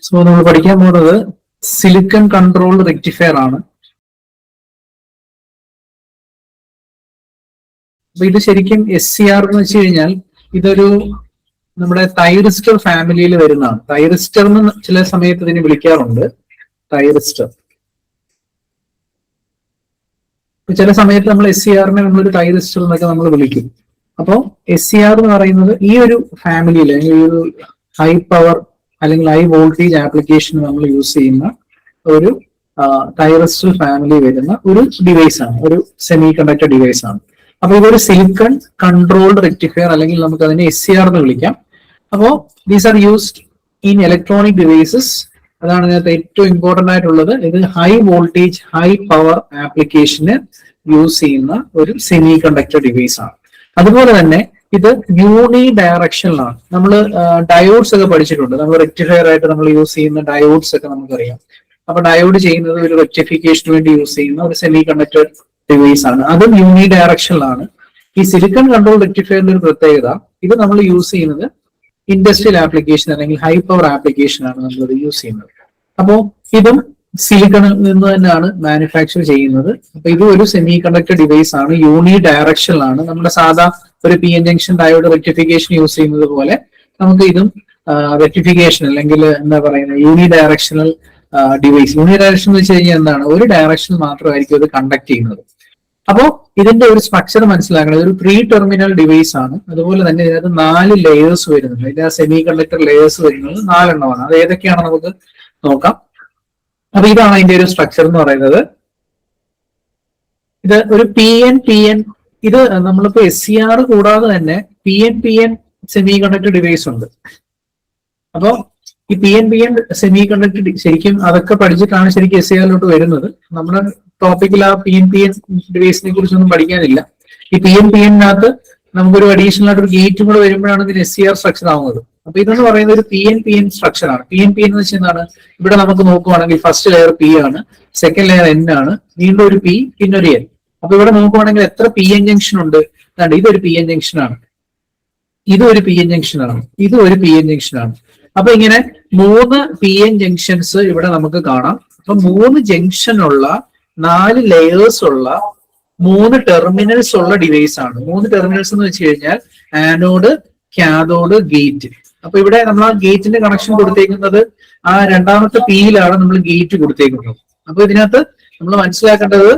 So നമ്മൾ പഠിക്കാൻ പോകുന്നത് സിലിക്കൺ കൺട്രോൾ റെക്ടിഫയർ ആണ്. അപ്പൊ ഇത് ശരിക്കും SCR എന്ന് വെച്ച് കഴിഞ്ഞാൽ ഇതൊരു നമ്മുടെ തൈറിസ്റ്റർ ഫാമിലിയിൽ വരുന്നതാണ്. തൈറിസ്റ്റർ എന്ന് ചില സമയത്ത് ഇതിനെ വിളിക്കാറുണ്ട്. തൈറിസ്റ്റർ ചില സമയത്ത് നമ്മൾ SCRനെ നമ്മളൊരു തൈറിസ്റ്റർ എന്നൊക്കെ നമ്മൾ വിളിക്കും. അപ്പോൾ SCR എന്ന് പറയുന്നത് ഈ ഒരു ഫാമിലിയിൽ അല്ലെങ്കിൽ ഈ ഒരു ഹൈ പവർ അല്ലെങ്കിൽ ഹൈ വോൾട്ടേജ് ആപ്ലിക്കേഷൻ നമ്മൾ യൂസ് ചെയ്യുന്ന ഒരു തൈറിസ്റ്റർ ഫാമിലി വരുന്ന ഒരു ഡിവൈസ് ആണ്, ഒരു സെമി കണ്ടക്ടർ ഡിവൈസ് ആണ്. അപ്പൊ ഇതൊരു സിലിക്കൺ കൺട്രോൾഡ് റെക്ടിഫയർ അല്ലെങ്കിൽ നമുക്ക് അതിനെ SCR എന്ന് വിളിക്കാം. അപ്പോൾ these are used in electronic devices. അതാണ് ഇതിനകത്ത് ഏറ്റവും ഇമ്പോർട്ടന്റ് ആയിട്ടുള്ളത്. ഇത് ഹൈ വോൾട്ടേജ് ഹൈ പവർ ആപ്ലിക്കേഷന് യൂസ് ചെയ്യുന്ന ഒരു സെമി കണ്ടക്ടർ ഡിവൈസ് ആണ്. അതുപോലെ തന്നെ ഇത് യൂണി ഡയറക്ഷനിലാണ്. നമ്മൾ ഡയോഡ്സ് ഒക്കെ പഠിച്ചിട്ടുണ്ട്. നമ്മൾ റെക്ടിഫയർ ആയിട്ട് നമ്മൾ യൂസ് ചെയ്യുന്ന ഡയോഡ്സ് ഒക്കെ നമുക്കറിയാം. അപ്പൊ ഡയോഡ് ചെയ്യുന്നത് ഒരു റെക്ടിഫിക്കേഷന് വേണ്ടി യൂസ് ചെയ്യുന്ന ഒരു സെമി കണ്ടക്ടർ ഡിവൈസ് ആണ്. അതും യൂണി ഡയറക്ഷനിലാണ്. ഈ സിലിക്കൺ കൺട്രോൾ റെക്ടിഫയറിന്റെ ഒരു പ്രത്യേകത, ഇത് നമ്മൾ യൂസ് ചെയ്യുന്നത് ഇൻഡസ്ട്രിയൽ ആപ്ലിക്കേഷൻ അല്ലെങ്കിൽ ഹൈ പവർ ആപ്ലിക്കേഷൻ ആണ് നമ്മളത് യൂസ് ചെയ്യുന്നത്. അപ്പോൾ ഇതും സിലിക്കണിൽ നിന്ന് തന്നെയാണ് മാനുഫാക്ചർ ചെയ്യുന്നത്. അപ്പൊ ഇത് ഒരു സെമി കണ്ടക്ടർ ഡിവൈസ് ആണ്, യൂണി ഡയറക്ഷനിലാണ്. നമ്മുടെ സാധാ ഒരു PN junction diode rectification use ചെയ്യുന്നത് പോലെ നമുക്ക് ഇതും റെക്ടിഫിക്കേഷൻ അല്ലെങ്കിൽ എന്താ പറയുന്നത് യൂണി ഡയറക്ഷണൽ ഡിവൈസ്. യൂണി ഡയറക്ഷൻ എന്ന് വെച്ച് കഴിഞ്ഞാൽ എന്താണ്, ഒരു ഡയറക്ഷൻ മാത്രമായിരിക്കും ഇത് കണ്ടക്ട് ചെയ്യുന്നത്. അപ്പോൾ ഇതിന്റെ ഒരു സ്ട്രക്ചർ മനസ്സിലാക്കണം. ഒരു 3 ടെർമിനൽ ഡിവൈസ് ആണ്. അതുപോലെ തന്നെ ഇതിനകത്ത് 4 ലെയേഴ്സ് വരുന്നുണ്ട്. ഇതിന്റെ സെമി കണ്ടക്ടർ ലെയേഴ്സ് വരുന്നത് 4 എണ്ണമാണ്. അത് ഏതൊക്കെയാണ് നമുക്ക് നോക്കാം. അപ്പൊ ഇതാണ് അതിന്റെ ഒരു സ്ട്രക്ചർ എന്ന് പറയുന്നത്. ഇത് ഒരു PN ഇത് നമ്മളിപ്പോ SCR കൂടാതെ തന്നെ PN സെമി കണ്ടക്ടർ ഡിവൈസ് ഉണ്ട്. അപ്പോ ഈ PN സെമി കണ്ടക്ടർ ശരിക്കും അതൊക്കെ പഠിച്ചിട്ടാണ് ശരിക്കും SCRലോട്ട് വരുന്നത്. നമ്മുടെ ടോപ്പിക്കിൽ ആ PN ഡിവൈസിനെ കുറിച്ചൊന്നും പഠിക്കാനില്ല. ഈ PNനകത്ത് നമുക്കൊരു അഡീഷണൽ ആയിട്ട് ഒരു ഗേറ്റും കൂടെ വരുമ്പോഴാണ് ഇതിന് SCR സ്ട്രക്ചർ ആവുന്നത്. അപ്പൊ ഇതെന്ന് പറയുന്നത് ഒരു PN സ്ട്രക്ചർ ആണ്. PN എന്ന് വെച്ചാൽ എന്താണ്, ഇവിടെ നമുക്ക് നോക്കുവാണെങ്കിൽ ഫസ്റ്റ് ലെയർ P ആണ്, സെക്കൻഡ് ലെയർ N ആണ്, വീണ്ടും ഒരു P പിന്നെ ഒരു N. അപ്പൊ ഇവിടെ നോക്കുവാണെങ്കിൽ എത്ര PN ജംഗ്ഷൻ ഉണ്ട്? ഇതൊരു PN ജംഗ്ഷൻ ആണ്, ഇതൊരു PN ജംഗ്ഷൻ ആണ്, ഇതും ഒരു PN ജംഗ്ഷൻ ആണ്. അപ്പൊ ഇങ്ങനെ 3 PN ജംഗ്ഷൻസ് ഇവിടെ നമുക്ക് കാണാം. അപ്പൊ 3 ജംഗ്ഷൻ ഉള്ള 4 ലെയേഴ്സ് ഉള്ള 3 ടെർമിനൽസ് ഉള്ള ഡിവൈസ് ആണ്. 3 ടെർമിനൽസ് എന്ന് വെച്ച് കഴിഞ്ഞാൽ ആനോഡ്, കാഥോഡ്, ഗേറ്റ്. അപ്പൊ ഇവിടെ നമ്മൾ ആ ഗേറ്റിന്റെ കണക്ഷൻ കൊടുത്തേക്കുന്നത് ആ രണ്ടാമത്തെ Pയിലാണ് നമ്മൾ ഗേറ്റ് കൊടുത്തേക്കുന്നത്. അപ്പൊ ഇതിനകത്ത് നമ്മൾ മനസ്സിലാക്കേണ്ടത്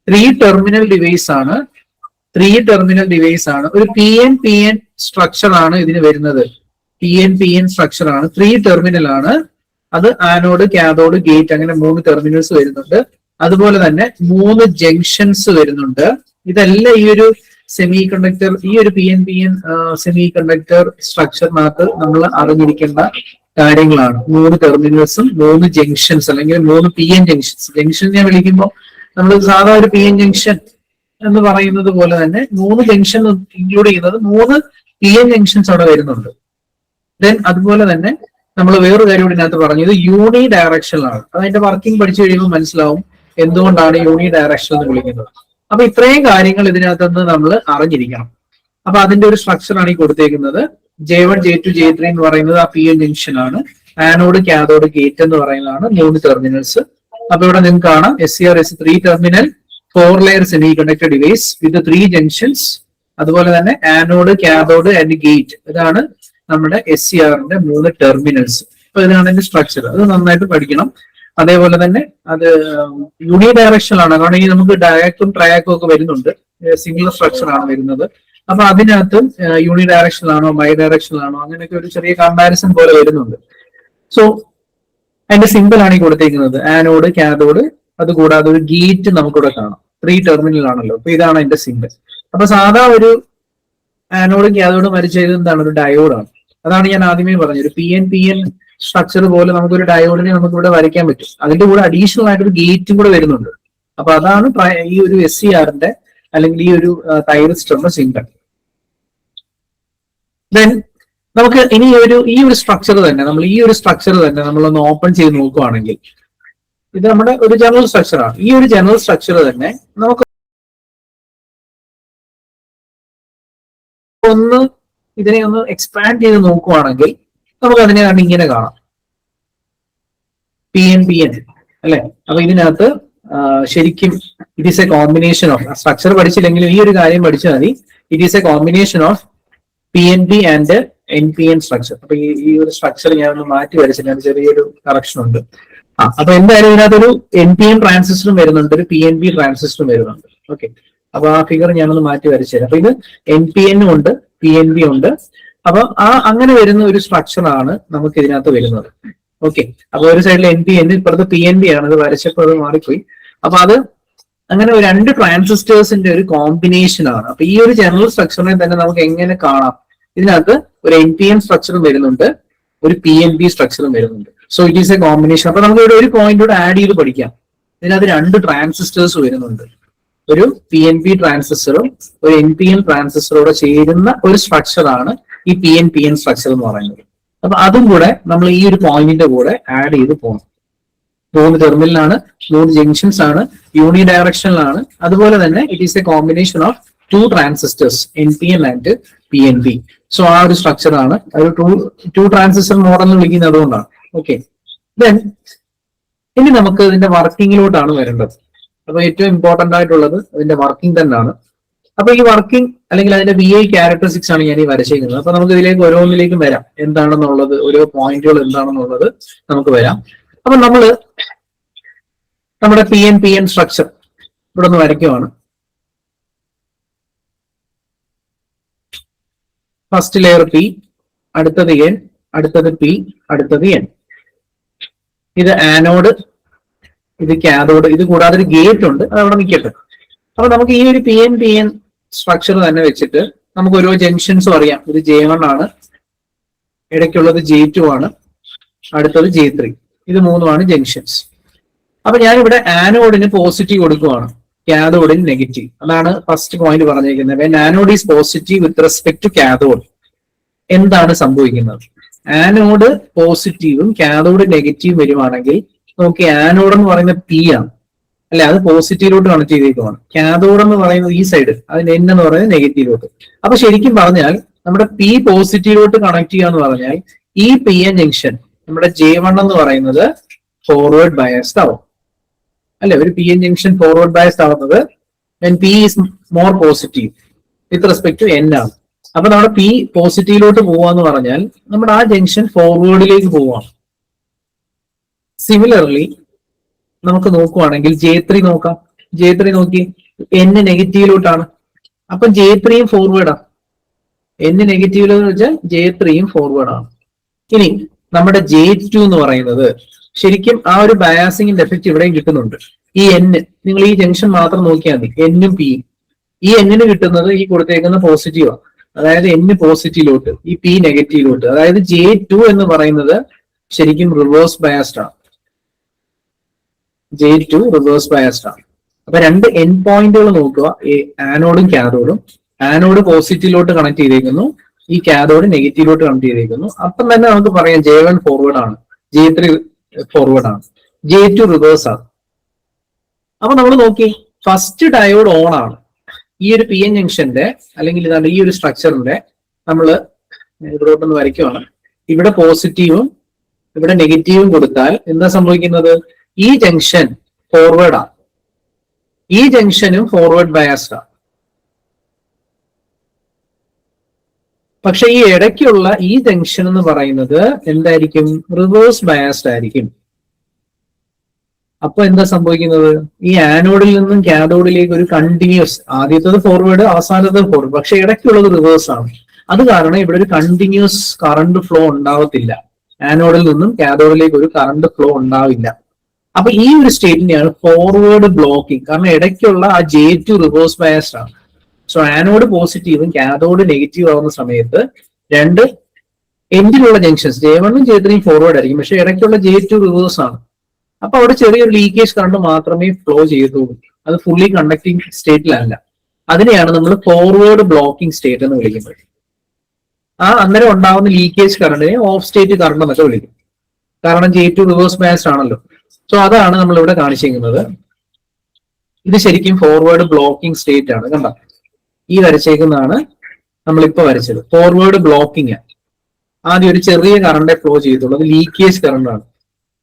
3 ടെർമിനൽ ഡിവൈസ് ആണ്. 3 ടെർമിനൽ ഡിവൈസ് ആണ്. ഒരു PN സ്ട്രക്ചർ ആണ് ഇതിന് വരുന്നത്. PN സ്ട്രക്ചർ ആണ്, 3 ടെർമിനൽ ആണ്. അത് ആനോഡ്, കാഥോഡ്, ഗേറ്റ് അങ്ങനെ 3 ടെർമിനൽസ് വരുന്നുണ്ട്. അതുപോലെ തന്നെ 3 ജംഗ്ഷൻസ് വരുന്നുണ്ട്. ഇതെല്ലാം ഈ ഒരു സെമി കണ്ടക്ടർ, ഈ ഒരു PN സെമി കണ്ടക്ടർ സ്ട്രക്ചറിനകത്ത് നമ്മൾ അറിഞ്ഞിരിക്കേണ്ട കാര്യങ്ങളാണ്. 3 ടെർമിനൽസും 3 ജംഗ്ഷൻസ് അല്ലെങ്കിൽ 3 PN ജംഗ്ഷൻസ്. ജംഗ്ഷൻ ഞാൻ വിളിക്കുമ്പോൾ നമ്മൾ സാധാ ഒരു PN ജംഗ്ഷൻ എന്ന് പറയുന്നത് പോലെ തന്നെ 3 ജംഗ്ഷൻ ഇൻക്ലൂഡ് ചെയ്യുന്നത് 3 PN ജംഗ്ഷൻസ് അവിടെ വരുന്നുണ്ട്. ദെൻ അതുപോലെ തന്നെ നമ്മൾ വേറൊരു കാര്യം കൂടി ഇതിനകത്ത് പറഞ്ഞത് യൂണി ഡയറക്ഷനിലാണ്. അതിന്റെ വർക്കിംഗ് പഠിച്ചു കഴിയുമ്പോൾ മനസ്സിലാവും എന്തുകൊണ്ടാണ് യൂണി ഡയറക്ഷൻ എന്ന് വിളിക്കുന്നത്. അപ്പൊ ഇത്രയും കാര്യങ്ങൾ ഇതിനകത്ത് നിന്ന് നമ്മൾ അറിഞ്ഞിരിക്കണം. അപ്പൊ അതിന്റെ ഒരു സ്ട്രക്ചർ ആണ് ഈ കൊടുത്തേക്കുന്നത്. J1, J2, J3 എന്ന് പറയുന്നത് ആ PN ജംഗ്ഷൻ ആണ്. ആനോഡ്, കാഥോഡ്, ഗേറ്റ് എന്ന് പറയുന്നതാണ് 3 ടെർമിനൽസ്. അപ്പൊ ഇവിടെ നിങ്ങൾക്ക് കാണാം SCR is 3 terminal 4 layer semi conductor device with 3 junctions. അതുപോലെ തന്നെ ആനോഡ്, കാഥോഡ് ആൻഡ് ഗേറ്റ്. ഇതാണ് നമ്മുടെ SCRന്റെ 3 ടെർമിനൽസ്. അപ്പൊ ഇതാണ് അതിന്റെ സ്ട്രക്ചർ. അത് നന്നായിട്ട് പഠിക്കണം. അതേപോലെ തന്നെ അത് യൂണി ഡയറക്ഷനിലാണ്. കാരണം ഈ നമുക്ക് ഡയാക്കും ട്രയാക്കും ഒക്കെ വരുന്നുണ്ട്. സിംഗിൾ സ്ട്രക്ചർ ആണ് വരുന്നത്. അപ്പൊ അതിനകത്ത് യൂണി ഡയറക്ഷനിലാണോ ബൈ ഡയറക്ഷനിലാണോ അങ്ങനെയൊക്കെ ഒരു ചെറിയ കമ്പാരിസൺ പോലെ വരുന്നുണ്ട്. സോ അതിന്റെ സിമ്പിൾ ആണ് ഈ കൊടുത്തേക്കുന്നത്, ആനോഡ്, കാഥോഡ്. അത് കൂടാതെ ഒരു ഗേറ്റ് നമുക്കിവിടെ കാണാം. 3 ടെർമിനൽ ആണല്ലോ. അപ്പൊ ഇതാണ് അതിന്റെ സിമ്പിൾ. അപ്പൊ സാധാ ഒരു ആനോഡും കാഥോഡും വരച്ചത് എന്താണ്, ഒരു ഡയോഡാണ്. അതാണ് ഞാൻ ആദ്യമേ പറഞ്ഞത്. ഒരു PN സ്ട്രക്ചർ പോലെ നമുക്കൊരു ഡയോഡിനെ നമുക്ക് ഇവിടെ വരയ്ക്കാൻ പറ്റും. അതിന്റെ കൂടെ അഡീഷണൽ ആയിട്ട് ഒരു ഗേറ്റും കൂടെ വരുന്നുണ്ട്. അപ്പൊ അതാണ് ഈ ഒരു SCRന്റെ അല്ലെങ്കിൽ ഈ ഒരു തൈറിസ്റ്ററിന്റെ സിമ്പിൾ. ദെൻ നമുക്ക് ഇനി ഈ ഒരു സ്ട്രക്ചർ തന്നെ നമ്മളൊന്ന് ഓപ്പൺ ചെയ്ത് നോക്കുകയാണെങ്കിൽ ഇത് നമ്മുടെ ഒരു ജനറൽ സ്ട്രക്ചറാണ്. ഈ ഒരു ജനറൽ സ്ട്രക്ചർ തന്നെ നമുക്ക് ഇതിനെ ഒന്ന് എക്സ്പാൻഡ് ചെയ്ത് നോക്കുവാണെങ്കിൽ നമുക്ക് അതിനെ ഇങ്ങനെ കാണാം. PNPN അല്ലെ. അപ്പൊ ഇതിനകത്ത് ശരിക്കും it is a combination of, structure പഠിച്ചില്ലെങ്കിലും ഈ ഒരു കാര്യം പഠിച്ചാൽ മതി. It is a combination of PNP and NPN structure. അപ്പൊ ഈ ഒരു സ്ട്രക്ചർ ഞാൻ ഒന്ന് മാറ്റി വരച്ചില്ല, ചെറിയൊരു കറക്ഷൻ ഉണ്ട്. അപ്പൊ എന്തായാലും ഇതിനകത്തൊരു NPN ട്രാൻസിസ്റ്ററും വരുന്നുണ്ട്, ഒരു PNP ട്രാൻസിസ്റ്ററും വരുന്നുണ്ട്. ഓക്കെ, അപ്പൊ ആ ഫിഗർ ഞാനൊന്ന് മാറ്റി വരച്ചു തരാം. അപ്പൊ ഇത് NPN ഉണ്ട്, PNP ഉണ്ട്. അപ്പൊ അങ്ങനെ വരുന്ന ഒരു സ്ട്രക്ചറാണ് നമുക്ക് ഇതിനകത്ത് വരുന്നത്. ഓക്കെ, അപ്പൊ ഒരു സൈഡിൽ NPN, ഇപ്പുറത്ത് PNP ആണ്. അത് വരച്ചപ്പോൾ അത് മാറിപ്പോയി. അപ്പൊ അത് അങ്ങനെ രണ്ട് ട്രാൻസിസ്റ്റേഴ്സിന്റെ ഒരു കോമ്പിനേഷൻ ആണ്. അപ്പൊ ഈ ഒരു ജനറൽ സ്ട്രക്ചറിനെ തന്നെ നമുക്ക് എങ്ങനെ കാണാം? ഇതിനകത്ത് ഒരു NPN സ്ട്രക്ചറും വരുന്നുണ്ട്, ഒരു PNP സ്ട്രക്ചറും വരുന്നുണ്ട്. So it is a combination. അപ്പൊ നമുക്ക് ഇവിടെ ഒരു പോയിന്റ് കൂടെ ആഡ് ചെയ്ത് പഠിക്കാം. ഇതിനകത്ത് രണ്ട് ട്രാൻസിസ്റ്റേഴ്സ് വരുന്നുണ്ട്, ഒരു PNP ട്രാൻസിസ്റ്ററും ഒരു NPN ട്രാൻസിസ്റ്ററോടെ ചേരുന്ന ഒരു സ്ട്രക്ചറാണ് ഈ PNPN സ്ട്രക്ചർ എന്ന് പറയുന്നത്. അപ്പൊ അതും കൂടെ നമ്മൾ ഈ ഒരു പോയിന്റിന്റെ കൂടെ ആഡ് ചെയ്ത് പോകണം. 3 ടെർമിനലാണ്, 3 ജംഗ്ഷൻസ് ആണ്, യൂണി ഡയറക്ഷനിലാണ്. അതുപോലെ തന്നെ it is a combination of 2 transistors, NPN and PNP. So ആ ഒരു സ്ട്രക്ചർ ആണ് ഒരു ടു ട്രാൻസിസ്റ്റർ മോഡൽ എന്ന് വിളിക്കുന്നത് അതുകൊണ്ടാണ്. ഓക്കെ, ദെൻ ഇനി നമുക്ക് ഇതിന്റെ വർക്കിങ്ങിലോട്ടാണ് വരേണ്ടത്. അപ്പൊ ഏറ്റവും ഇമ്പോർട്ടന്റ് ആയിട്ടുള്ളത് അതിന്റെ വർക്കിംഗ് തന്നെയാണ്. അപ്പൊ ഈ വർക്കിംഗ് അല്ലെങ്കിൽ അതിന്റെ VI ക്യാരക്ടറിസ്റ്റിക്സ് ആണ് ഞാൻ ഈ വരച്ചിരിക്കുന്നത്. അപ്പൊ നമുക്ക് ഇതിലേക്ക് ഓരോന്നിലേക്കും വരാം, എന്താണെന്നുള്ളത്, ഓരോ പോയിന്റുകൾ എന്താണെന്നുള്ളത് നമുക്ക് വരാം. അപ്പൊ നമ്മുടെ PNPN സ്ട്രക്ചർ ഇവിടെ ഒന്ന് വരയ്ക്കുവാണ്. ഫസ്റ്റ് ലെയർ P, അടുത്തത് N, അടുത്തത് P, അടുത്തത് N. ഇത് ആനോഡ്, ഇത് കാഥോഡ്, ഇത് കൂടാതെ ഒരു ഗേറ്റ് ഉണ്ട്, അത് അവിടെ നിൽക്കട്ടെ. അപ്പൊ നമുക്ക് ഈ ഒരു PNPN സ്ട്രക്ചർ തന്നെ വെച്ചിട്ട് നമുക്ക് ഓരോ ജംഗ്ഷൻസും അറിയാം. ഇത് J1 ആണ്, ഇടയ്ക്കുള്ളത് J2 ആണ്, അടുത്തത് J3. ഇത് 3 ജംഗ്ഷൻസ്. അപ്പൊ ഞാനിവിടെ ആനോഡിന് പോസിറ്റീവ് കൊടുക്കുവാണ്, കാഥോഡിന് നെഗറ്റീവ്. അതാണ് ഫസ്റ്റ് പോയിന്റ് പറഞ്ഞിരിക്കുന്നത്. When anode is positive with respect to cathode, എന്താണ് സംഭവിക്കുന്നത്? ആനോഡ് പോസിറ്റീവും കാഥോഡ് നെഗറ്റീവും വരുവാണെങ്കിൽ നോക്കി, ആനോഡ് എന്ന് പറയുന്നത് P ആണ് അല്ലെ, അത് പോസിറ്റീവിലോട്ട് കണക്ട് ചെയ്തേക്കുവാണ്. കാഥോഡ് എന്ന് പറയുന്നത് ഈ സൈഡ്, അതിന് N എന്ന് പറയുന്നത് നെഗറ്റീവിലോട്ട്. അപ്പൊ ശരിക്കും പറഞ്ഞാൽ നമ്മുടെ P പോസിറ്റീവിലോട്ട് കണക്ട് ചെയ്യുക എന്ന് പറഞ്ഞാൽ ഈ PN ജംഗ്ഷൻ നമ്മുടെ J1 എന്ന് പറയുന്നത് ഫോർവേഡ് ബയസ്ഡ് ആവും അല്ലെ. ഒരു PN ജംഗ്ഷൻ ഫോർവേഡ് ബയസ്ഡ് ആവുന്നത് when P is more positive with respect to N ആണ്. അപ്പൊ നമ്മുടെ P പോസിറ്റീവിലോട്ട് പോവാന്ന് പറഞ്ഞാൽ നമ്മുടെ ആ ജംഗ്ഷൻ ഫോർവേഡിലേക്ക് പോവാണ്. സിമിലർലി നമുക്ക് നോക്കുവാണെങ്കിൽ J3 നോക്കാം. J3 നോക്കി, N നെഗറ്റീവിലോട്ടാണ്, അപ്പൊ J3യും ഫോർവേഡാണ്. N നെഗറ്റീവിലെന്ന് വെച്ചാൽ J3യും ഫോർവേഡാണ്. ഇനി നമ്മുടെ J2 എന്ന് പറയുന്നത് ശരിക്കും ആ ഒരു ബയാസിംഗിന്റെ എഫക്റ്റ് ഇവിടെയും കിട്ടുന്നുണ്ട്. ഈ N, നിങ്ങൾ ഈ ജംഗ്ഷൻ മാത്രം നോക്കിയാൽ മതി, N-ഉം P-യും. ഈ N-ന് കിട്ടുന്നത് ഈ കൊടുത്തേക്കുന്ന പോസിറ്റീവാണ്, അതായത് N പോസിറ്റീവിലോട്ട്, ഈ P നെഗറ്റീവിലോട്ട്. അതായത് J2 എന്ന് പറയുന്നത് ശരിക്കും റിവേഴ്സ് ബയാസ്ഡ് ആണ്. J2 റിവേഴ്സ് ബയാസ്ഡ് ആണ്. അപ്പൊ രണ്ട് എൻ പോയിന്റുകൾ നോക്കുക, ആനോഡും കാഥോഡും. ആനോഡ് പോസിറ്റീവിലോട്ട് കണക്ട് ചെയ്തേക്കുന്നു, ഈ കാഥോഡ് നെഗറ്റീവിലോട്ട് കണക്ട് ചെയ്തേക്കുന്നു. അപ്പം തന്നെ നമുക്ക് പറയാം J1 ഫോർവേഡ് ആണ്, J3 ഫോർവേഡ് ആണ്, J2 റിവേഴ്സ് ആണ്. അപ്പൊ നമ്മൾ നോക്കി, ഫസ്റ്റ് ഡയോഡ് ഓൺ ആണ്. ഈ ഒരു PN ജംഗ്ഷന്റെ അല്ലെങ്കിൽ ഇതാണ് ഈ ഒരു സ്ട്രക്ചറിന്റെ നമ്മൾ ഇവിടോട്ടൊന്ന് വരയ്ക്കുവാണ്. ഇവിടെ പോസിറ്റീവും ഇവിടെ നെഗറ്റീവും കൊടുത്താൽ എന്താ സംഭവിക്കുന്നത്? ഈ ജംഗ്ഷൻ ഫോർവേഡ് ആണ്, ഈ ജംഗ്ഷനും ഫോർവേഡ് ബയാസ്ഡ് ആണ്. പക്ഷെ ഈ ഇടയ്ക്കുള്ള ഈ ജംഗ്ഷൻ എന്ന് പറയുന്നത് എന്തായിരിക്കും? റിവേഴ്സ് ബയാസ്ഡ് ആയിരിക്കും. അപ്പൊ എന്താ സംഭവിക്കുന്നത്? ഈ ആനോഡിൽ നിന്നും കാഥോഡിലേക്ക് ഒരു കണ്ടിന്യൂസ്, ആദ്യത്തത് ഫോർവേഡ്, അവസാനത്തത് ഫോർവേഡ്, പക്ഷെ ഇടയ്ക്കുള്ളത് റിവേഴ്സ് ആണ്. അത് കാരണം ഇവിടെ ഒരു കണ്ടിന്യൂസ് കറണ്ട് ഫ്ലോ ഉണ്ടാവത്തില്ല. ആനോഡിൽ നിന്നും കാഥോഡിലേക്ക് ഒരു കറണ്ട് ഫ്ലോ ഉണ്ടാവില്ല. അപ്പൊ ഈ ഒരു സ്റ്റേറ്റിനെയാണ് ഫോർവേഡ് ബ്ലോക്കിംഗ്. കാരണം ഇടയ്ക്കുള്ള ആ J2 റിവേഴ്സ് ബയാസ്ഡ് ആണ്. സോ ആനോഡ് പോസിറ്റീവും കാഥോഡ് നെഗറ്റീവ് ആവുന്ന സമയത്ത് രണ്ട് എൻഡിലുള്ള ജംഗ്ഷൻസ് J1 ഉം J3 ഫോർവേഡ് ആയിരിക്കും, പക്ഷെ ഇടയ്ക്കുള്ള J2 റിവേഴ്സ് ആണ്. അപ്പൊ അവിടെ ചെറിയൊരു ലീക്കേജ് കറണ്ട് മാത്രമേ ഫ്ലോ ചെയ്യത്തുള്ളൂ, അത് ഫുള്ളി കണ്ടക്ടിങ് സ്റ്റേറ്റിലല്ല. അതിനെയാണ് നമ്മൾ ഫോർവേഡ് ബ്ലോക്കിംഗ് സ്റ്റേറ്റ് എന്ന് വിളിക്കുന്നത്. ആ അന്നേരം ഉണ്ടാവുന്ന ലീക്കേജ് കറണ്ടിനെ ഓഫ് സ്റ്റേറ്റ് കറണ്ട് എന്നൊക്കെ വിളിക്കും, കാരണം J2 റിവേഴ്സ് ബയാസ്ഡ് ആണല്ലോ. സോ അതാണ് നമ്മൾ ഇവിടെ കാണിച്ചിരിക്കുന്നത്. ഇത് ശരിക്കും ഫോർവേഡ് ബ്ലോക്കിംഗ് സ്റ്റേറ്റ് ആണ്. കണ്ട, ഈ വരച്ചേക്കുന്നതാണ് നമ്മളിപ്പോ വരച്ചത്, ഫോർവേഡ് ബ്ലോക്കിംഗ് ആണ്. ആദ്യം ഒരു ചെറിയ കറണ്ടേ ഫ്ലോ ചെയ്തുള്ളൂ, അത് ലീക്കേജ് കറണ്ട് ആണ്.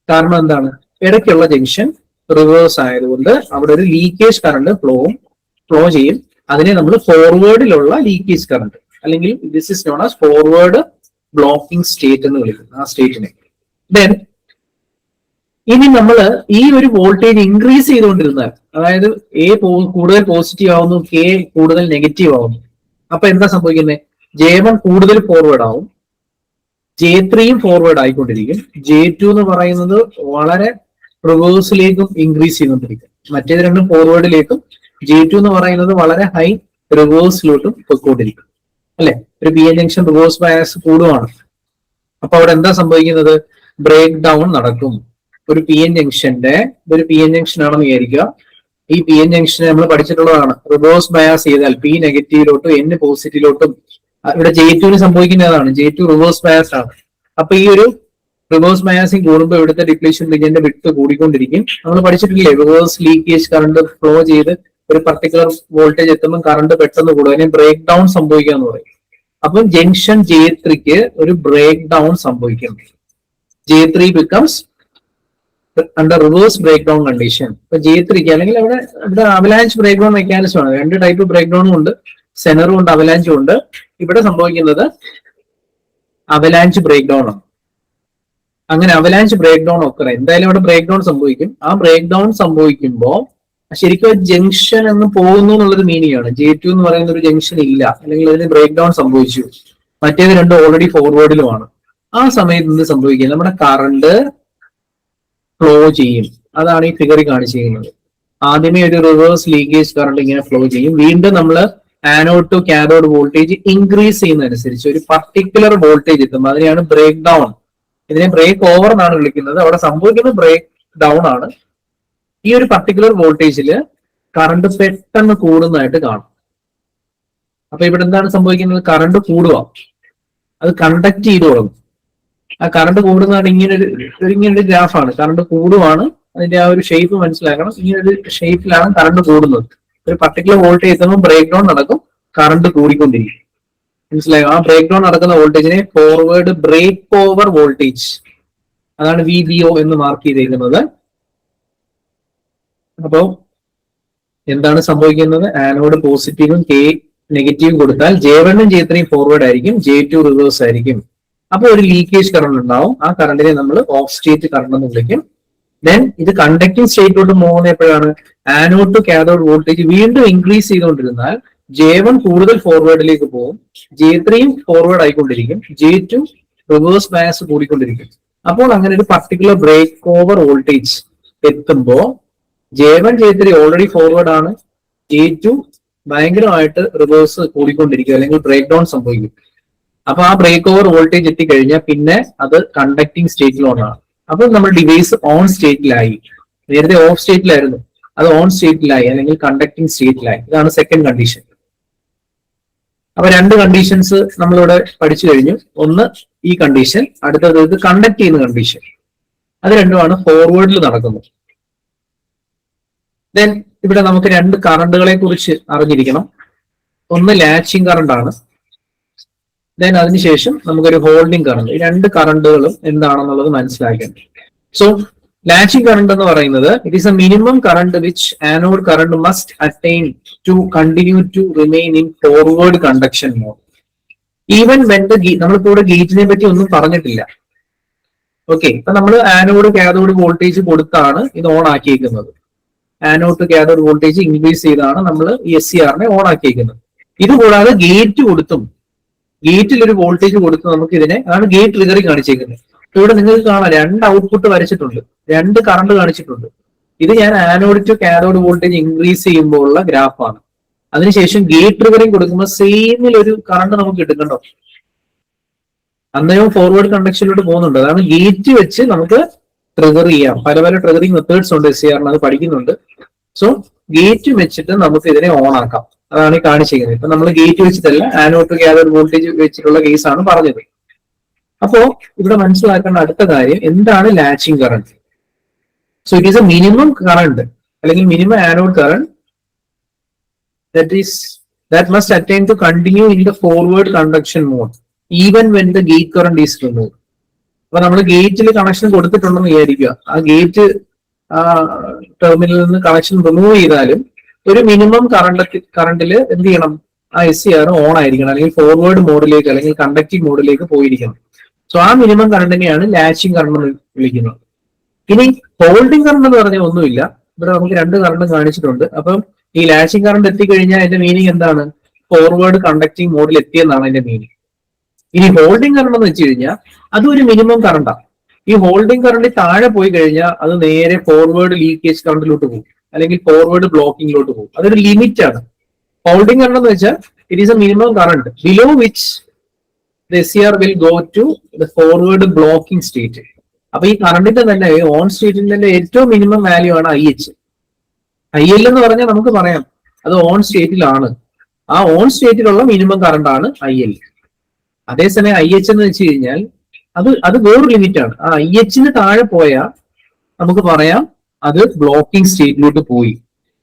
കാരണം എന്താണ്? ഇടയ്ക്കുള്ള ജംഗ്ഷൻ റിവേഴ്സ് ആയതുകൊണ്ട് അവിടെ ഒരു ലീക്കേജ് കറണ്ട് ഫ്ലോ ചെയ്യും. അതിനെ നമ്മൾ ഫോർവേഡിലുള്ള ലീക്കേജ് കറണ്ട് അല്ലെങ്കിൽ this is known as forward blocking state എന്ന് വിളിക്കുന്നു ആ സ്റ്റേറ്റിനെ. ദെൻ ഇനി നമ്മൾ ഈ ഒരു വോൾട്ടേജ് ഇൻക്രീസ് ചെയ്തുകൊണ്ടിരുന്നാൽ, അതായത് എ കൂടുതൽ പോസിറ്റീവ് ആവുന്നു, കെ കൂടുതൽ നെഗറ്റീവ് ആവുന്നു, അപ്പൊ എന്താ സംഭവിക്കുന്നത്? J1 കൂടുതൽ ഫോർവേഡ് ആവും, J3യും ഫോർവേഡ് ആയിക്കൊണ്ടിരിക്കും, J2 എന്ന് പറയുന്നത് വളരെ റിവേഴ്സിലേക്കും ഇൻക്രീസ് ചെയ്തുകൊണ്ടിരിക്കും. മറ്റേത് രണ്ടും ഫോർവേഡിലേക്കും, J2 എന്ന് പറയുന്നത് വളരെ ഹൈ റിവേഴ്സിലോട്ടും പൊയ്ക്കൊണ്ടിരിക്കും. അല്ലെ? ഒരു P N junction reverse bias കൂടുവാണ്. അപ്പൊ അവിടെ എന്താ സംഭവിക്കുന്നത്? ബ്രേക്ക് ഡൗൺ നടക്കും. ഒരു പി എൻ ജംഗ്ഷൻ ആണെന്ന് വിചാരിക്കുക. ഈ പി എൻ ജംഗ്ഷനെ നമ്മൾ പഠിച്ചിട്ടുള്ളതാണ്. റിവേഴ്സ് ബയാസ് ചെയ്താൽ പി നെഗറ്റീവിലോട്ടും എൻ പോസിറ്റീവിലോട്ടും, ഇവിടെ J2 സംഭവിക്കുന്നതാണ്. J2 റിവേഴ്സ് ബയാസ് ആണ്. അപ്പൊ ഈ ഒരു റിവേഴ്സ് ബയാസിങ് കൂടുമ്പോൾ ഇവിടുത്തെ ഡിപ്ലീഷൻ റീജിയന്റെ വിട്ട് കൂടിക്കൊണ്ടിരിക്കും. നമ്മൾ പഠിച്ചിട്ടില്ലേ, റിവേഴ്സ് ലീക്കേജ് കറണ്ട് ഫ്ലോ ചെയ്ത് ഒരു പർട്ടിക്കുലർ വോൾട്ടേജ് എത്തുമ്പോൾ കറണ്ട് പെട്ടെന്ന് കൂടും, അതിനെ ബ്രേക്ക് ഡൗൺ സംഭവിക്കുക എന്ന് പറയും. അപ്പം ജംഗ്ഷൻ J3ക്ക് ഒരു ബ്രേക്ക് ഡൗൺ സംഭവിക്കും. J3 becomes under reverse breakdown condition. ഇപ്പൊ J3ക്ക് അല്ലെങ്കിൽ ഇവിടെ അവലാഞ്ച് ബ്രേക്ക് ഡൗൺ മെക്കാനിസം ആണ്. രണ്ട് ടൈപ്പ് ബ്രേക്ക് ഡൗണും ഉണ്ട്, സെനറും ഉണ്ട്, അവലാഞ്ചും ഉണ്ട്. ഇവിടെ സംഭവിക്കുന്നത് അവലാഞ്ച് ബ്രേക്ക് ഡൗൺ ആണ്. അങ്ങനെ അവലാഞ്ച് ബ്രേക്ക് ഡൗൺ ഒക്കെ എന്തായാലും അവിടെ ബ്രേക്ക് ഡൗൺ സംഭവിക്കും. ആ ബ്രേക്ക് ഡൗൺ സംഭവിക്കുമ്പോൾ ശരിക്കും ജംഗ്ഷൻ എന്ന് പോകുന്നു എന്നുള്ളൊരു മീനിങ് ആണ്. J2 എന്ന് പറയുന്ന ഒരു ജംഗ്ഷൻ ഇല്ല, അല്ലെങ്കിൽ അതിന് ബ്രേക്ക് ഡൗൺ സംഭവിച്ചു, മറ്റേത് രണ്ടും ഓൾറെഡി ഫോർവേഡിലുമാണ്. ആ സമയത്ത് എന്ത് സംഭവിക്കുക? നമ്മുടെ കറണ്ട് ഫ്ലോ ചെയ്യും. അതാണ് ഈ ഫിഗറിൽ കാണിച്ചിരിക്കുന്നത്. ആദ്യമേ ഒരു റിവേഴ്സ് ലീക്കേജ് കറണ്ട് ഇങ്ങനെ ഫ്ലോ ചെയ്യും. വീണ്ടും നമ്മൾ anode to cathode voltage increase ചെയ്യുന്നതനുസരിച്ച് ഒരു പർട്ടിക്കുലർ വോൾട്ടേജ് എത്തുമ്പോൾ അതിനെയാണ് ബ്രേക്ക് ഡൗൺ, ഇതിനെ ബ്രേക്ക് ഓവർ എന്നാണ് വിളിക്കുന്നത്. അവിടെ സംഭവിക്കുന്നത് ബ്രേക്ക് ഡൗൺ ആണ്. ഈ ഒരു പർട്ടിക്കുലർ വോൾട്ടേജിൽ കറണ്ട് പെട്ടെന്ന് കൂടുന്നതായിട്ട് കാണും. അപ്പൊ ഇവിടെ എന്താണ് സംഭവിക്കുന്നത്? കറണ്ട് കൂടുക, അത് കണ്ടക്ട് ചെയ്തു തുടങ്ങും. ആ കറണ്ട് കൂടുന്നതാണ് ഇങ്ങനൊരു ഗ്രാഫാണ്. കറണ്ട് കൂടുവാണ്, അതിന്റെ ആ ഒരു ഷേപ്പ് മനസ്സിലാക്കണം. ഇങ്ങനൊരു ഷേപ്പിലാണ് കറണ്ട് കൂടുന്നത്. ഒരു പർട്ടിക്കുലർ വോൾട്ടേജ് എത്തുമ്പോൾ ബ്രേക്ക് ഡൗൺ നടക്കും, കറണ്ട് കൂടിക്കൊണ്ടിരിക്കും. മനസ്സിലായോ? ആ ബ്രേക്ക് ഡൗൺ നടക്കുന്ന വോൾട്ടേജിനെ ഫോർവേഡ് ബ്രേക്ക് ഓവർ വോൾട്ടേജ്, അതാണ് VBO എന്ന് മാർക്ക് ചെയ്തേക്കുന്നത്. അപ്പോ എന്താണ് സംഭവിക്കുന്നത്? ആനോഡ് പോസിറ്റീവും കെ നെഗറ്റീവും കൊടുത്താൽ J1ഉം J3യും ഫോർവേഡ് ആയിരിക്കും, J2 റിവേഴ്സ് ആയിരിക്കും. അപ്പോൾ ഒരു ലീക്കേജ് കറണ്ട് ഉണ്ടാവും. ആ കറണ്ടിനെ നമ്മൾ ഓഫ് സ്റ്റേറ്റ് കറണ്ട് എന്ന് വിളിക്കും. ദെൻ ഇത് കണ്ടക്ടിങ് സ്റ്റേറ്റിലോട്ട് പോകുന്ന എപ്പോഴാണ്? ആനോഡ് ടു കാഥോഡ് വോൾട്ടേജ് വീണ്ടും ഇൻക്രീസ് ചെയ്തുകൊണ്ടിരുന്നാൽ J1 കൂടുതൽ ഫോർവേഡിലേക്ക് പോകും, J3യും ഫോർവേഡ് ആയിക്കൊണ്ടിരിക്കും, J2 റിവേഴ്സ് ബയാസ് കൂടിക്കൊണ്ടിരിക്കും. അപ്പോൾ അങ്ങനെ ഒരു പർട്ടിക്കുലർ ബ്രേക്ക് ഓവർ വോൾട്ടേജ് എത്തുമ്പോൾ J1 J3 ഓൾറെഡി ഫോർവേഡ് ആണ്, J2 ഭയങ്കരമായിട്ട് റിവേഴ്സ് കൂടിക്കൊണ്ടിരിക്കും, അല്ലെങ്കിൽ ബ്രേക്ക് ഡൗൺ സംഭവിക്കും. അപ്പൊ ആ ബ്രേക്ക് ഓവർ വോൾട്ടേജ് എത്തിക്കഴിഞ്ഞാൽ പിന്നെ അത് കണ്ടക്ടിങ് സ്റ്റേറ്റിലോട്ടാണ്. അപ്പൊ നമ്മൾ ഡിവൈസ് ഓൺ സ്റ്റേറ്റിലായി. നേരത്തെ ഓഫ് സ്റ്റേറ്റിലായിരുന്നു, അത് ഓൺ സ്റ്റേറ്റിലായി അല്ലെങ്കിൽ കണ്ടക്ടിങ് സ്റ്റേറ്റിലായി. ഇതാണ് സെക്കൻഡ് കണ്ടീഷൻ. അപ്പൊ രണ്ട് കണ്ടീഷൻസ് നമ്മളിവിടെ പഠിച്ചു കഴിഞ്ഞു. ഒന്ന് ഈ കണ്ടീഷൻ, അടുത്തത് ഇത് കണ്ടക്ട് ചെയ്യുന്ന കണ്ടീഷൻ. അത് രണ്ടുമാണ് ഫോർവേഡിൽ നടക്കുന്നത്. ദെൻ ഇവിടെ നമുക്ക് രണ്ട് കറണ്ടുകളെ കുറിച്ച് അറിഞ്ഞിരിക്കണം. ഒന്ന് ലാച്ചിങ് കറണ്ട് ആണ്, ദെൻ അതിനുശേഷം നമുക്കൊരു ഹോൾഡിംഗ് കറണ്ട്. ഈ രണ്ട് കറണ്ടുകളും എന്താണെന്നുള്ളത് മനസ്സിലാക്കണം. സോ ലാച്ചിങ് കറണ്ട് എന്ന് പറയുന്നത് it is a minimum current which anode current must attain to continue to remain in forward conduction mode even when the നമ്മളിപ്പോ ഇവിടെ ഗേറ്റിനെ പറ്റി ഒന്നും പറഞ്ഞിട്ടില്ല. ഓക്കെ, ഇപ്പൊ നമ്മൾ ആനോഡ് കാഥോഡ് വോൾട്ടേജ് കൊടുത്താണ് ഇത് ഓൺ ആക്കിയേക്കുന്നത്. Anode to cathode voltage increase ചെയ്താണ് നമ്മൾ SCRനെ ഓൺ ആക്കിയേക്കുന്നത്. ഇത് കൂടാതെ ഗേറ്റ് കൊടുത്തും, ഗേറ്റിൽ ഒരു വോൾട്ടേജ് കൊടുത്ത് നമുക്ക് ഇതിനെ, അതാണ് ഗേറ്റ് ട്രിഗറിൽ കാണിച്ചേക്കുന്നത്. ഇവിടെ നിങ്ങൾക്ക് കാണാം രണ്ട് ഔട്ട്പുട്ട് വരച്ചിട്ടുണ്ട്, രണ്ട് കറണ്ട് കാണിച്ചിട്ടുണ്ട്. ഇത് ഞാൻ anode to cathode voltage increase ചെയ്യുമ്പോൾ ഉള്ള ഗ്രാഫാണ്. അതിനുശേഷം ഗേറ്റ് ട്രിഗറിങ് കൊടുക്കുമ്പോൾ സെയിമിൽ ഒരു കറണ്ട് നമുക്ക് കിട്ടുന്നുണ്ടോ? അന്നേരം ഫോർവേഡ് കണ്ടക്ഷനിലോട്ട് പോകുന്നുണ്ട്. അതാണ് ഗേറ്റ് വെച്ച് നമുക്ക് ട്രിഗർ ചെയ്യാം. പല പല ട്രിഗറിങ് മെത്തേഡ്സ് ഉണ്ട് SCRന്, അത് പഠിക്കുന്നുണ്ട്. സോ ഗേറ്റ് വെച്ചിട്ട് നമുക്ക് ഇതിനെ ഓൺ ആക്കാം. അതാണ് ഈ കാണിച്ചിരിക്കുന്നത്. ഇപ്പൊ നമ്മൾ ഗേറ്റ് വെച്ചിട്ടല്ല, ആനോഡ് ടു കാഥോഡ് വോൾട്ടേജ് വെച്ചിട്ടുള്ള കേസാണ് പറഞ്ഞത്. അപ്പോ ഇവിടെ മനസ്സിലാക്കേണ്ട അടുത്ത കാര്യം എന്താണ് latching current. So it is a minimum current അല്ലെങ്കിൽ minimum anode current that must attain to continue in the forward conduction mode even when the gate current is removed. അപ്പൊ നമ്മൾ ഗേറ്റിൽ കണക്ഷൻ കൊടുത്തിട്ടുണ്ടെന്ന് വിചാരിക്കുക. ആ ഗേറ്റ് ടെർമിനലിൽ നിന്ന് കണക്ഷൻ റിമൂവ് ചെയ്താലും ഒരു മിനിമം കറണ്ടിൽ എന്ത് ചെയ്യണം, ആ SCR ഓൺ ആയിരിക്കണം, അല്ലെങ്കിൽ ഫോർവേഡ് മോഡിലേക്ക് അല്ലെങ്കിൽ കണ്ടക്റ്റിംഗ് മോഡിലേക്ക് പോയിരിക്കണം. സോ ആ മിനിമം കറണ്ടിനെയാണ് ലാച്ചിങ് കറണ്ട് എന്ന് വിളിക്കുന്നത്. ഇനി ഹോൾഡിംഗ് കറണ്ട് എന്ന് പറഞ്ഞാൽ ഒന്നുമില്ല. ഇവിടെ നമുക്ക് രണ്ട് കറണ്ട് കാണിച്ചിട്ടുണ്ട്. അപ്പം ഈ ലാച്ചിങ് കറണ്ട് എത്തിക്കഴിഞ്ഞാൽ അതിന്റെ മീനിങ് എന്താണ്? ഫോർവേഡ് കണ്ടക്റ്റിംഗ് മോഡിൽ എത്തിയെന്നാണ് അതിന്റെ മീനിങ്. ഇനി ഹോൾഡിംഗ് കറണ്ട് എന്ന് വെച്ച് കഴിഞ്ഞാൽ അതൊരു മിനിമം കറണ്ടാണ്. ഈ ഹോൾഡിംഗ് കറണ്ടിൽ താഴെ പോയി കഴിഞ്ഞാൽ അത് നേരെ ഫോർവേഡ് ലീക്കേജ് കറണ്ടിലോട്ട് പോകും, അല്ലെങ്കിൽ ഫോർവേഡ് ബ്ലോക്കിങ്ങിലോട്ട് പോകും. അതൊരു ലിമിറ്റ് ആണ്. ഹോൾഡിംഗ് കറണ്ട് എന്ന് വെച്ചാൽ it is a minimum current below which the SCR will go to the forward blocking state. അപ്പൊ ഈ കറണ്ടിന്റെ തന്നെ ഓൺ സ്റ്റേറ്റിന്റെ ഏറ്റവും മിനിമം വാല്യൂ ആണ് IH. IL എന്ന് പറഞ്ഞാൽ നമുക്ക് പറയാം അത് ഓൺ സ്റ്റേറ്റിലാണ്. ആ ഓൺ സ്റ്റേറ്റിലുള്ള മിനിമം കറണ്ട് ആണ് IL. അതേസമയം IH എന്ന് വെച്ച് കഴിഞ്ഞാൽ അത് വേറൊരു ലിമിറ്റ് ആണ്. ആ IH താഴെ പോയാൽ നമുക്ക് പറയാം അത് ബ്ലോക്കിംഗ് സ്റ്റേറ്റിലോട്ട് പോയി.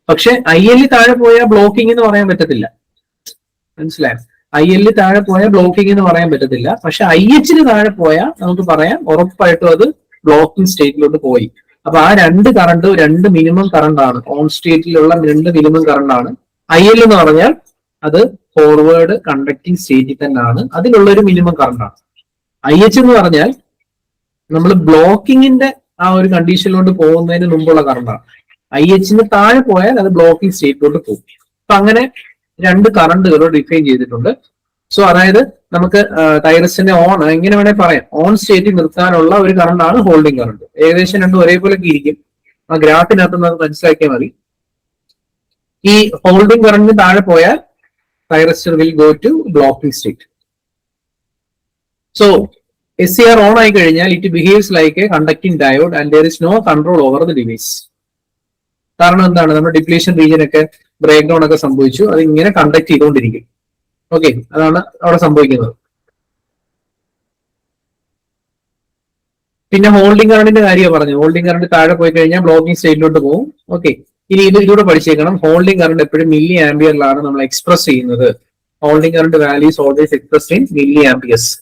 പക്ഷെ IL താഴെ പോയാൽ ബ്ലോക്കിംഗ് എന്ന് പറയാൻ പറ്റത്തില്ല. മനസ്സിലായോ? IL താഴെ പോയാൽ ബ്ലോക്കിംഗ് എന്ന് പറയാൻ പറ്റത്തില്ല. പക്ഷെ IH താഴെ പോയാൽ നമുക്ക് പറയാം ഉറപ്പായിട്ടും അത് ബ്ലോക്കിംഗ് സ്റ്റേറ്റിലോട്ട് പോയി. അപ്പൊ ആ രണ്ട് മിനിമം കറണ്ട് ആണ്. ഓൺ സ്റ്റേറ്റിലുള്ള രണ്ട് മിനിമം കറണ്ട് ആണ്. IL എന്ന് പറഞ്ഞാൽ അത് ഫോർവേഡ് കണ്ടക്ടിങ് സ്റ്റേറ്റിൽ തന്നെയാണ്, അതിലുള്ള ഒരു മിനിമം കറണ്ട് ആണ്. IH എന്ന് പറഞ്ഞാൽ നമ്മൾ ബ്ലോക്കിങ്ങിന്റെ ആ ഒരു കണ്ടീഷനിലോട്ട് പോകുന്നതിന് മുമ്പുള്ള കറണ്ടാണ്. IH താഴെ പോയാൽ അത് ബ്ലോക്കിംഗ് സ്റ്റേറ്റിലോട്ട് പോകും. അപ്പൊ അങ്ങനെ രണ്ട് കറണ്ടുകൾ ഡിഫൈൻ ചെയ്തിട്ടുണ്ട്. സോ അതായത് നമുക്ക് ടൈറസിന്റെ ഓൺ എങ്ങനെ വേണേൽ പറയാം, ഓൺ സ്റ്റേറ്റിൽ നിർത്താനുള്ള ഒരു കറണ്ടാണ് ഹോൾഡിംഗ് കറണ്ട്. ഏകദേശം രണ്ടും ഒരേപോലെ ഇരിക്കും. ആ ഗ്രാഫിനകത്ത് നമുക്ക് മനസ്സിലാക്കിയാൽ മതി. ഈ ഹോൾഡിംഗ് കറണ്ടിന് താഴെ പോയാൽ thyristor will go to blocking state. So SCR on ആയി കഴിഞ്ഞാൽ it behaves like a conducting diode and there is no control over the device. കാരണം എന്താണ്, നമ്മുടെ ഡിപ്ലീഷൻ റീജിയൻ ഒക്കെ ബ്രേക്ക് ഡൗൺ ഒക്കെ സംഭവിച്ചു, അത് ഇങ്ങനെ കണ്ടക്ട് ചെയ്തുകൊണ്ടിരിക്കും. ഓക്കെ, അതാണ് അവിടെ സംഭവിക്കുന്നത്. പിന്നെ ഹോൾഡിംഗ് കറണ്ടിന്റെ കാര്യം പറഞ്ഞു. ഹോൾഡിംഗ് കറണ്ട് താഴെ പോയി കഴിഞ്ഞാൽ ബ്ലോക്കിംഗ് സ്റ്റേറ്റിലോട്ട് പോകും. ഓക്കെ, ഇനി ഇതിലൂടെ പഠിച്ചേക്കണം. ഹോൾഡിംഗ് കറണ്ട് എപ്പോഴും മില്ലി ആംബിയറിലാണ് നമ്മൾ എക്സ്പ്രസ് ചെയ്യുന്നത്. Holding current value is always expressed in milli amperes.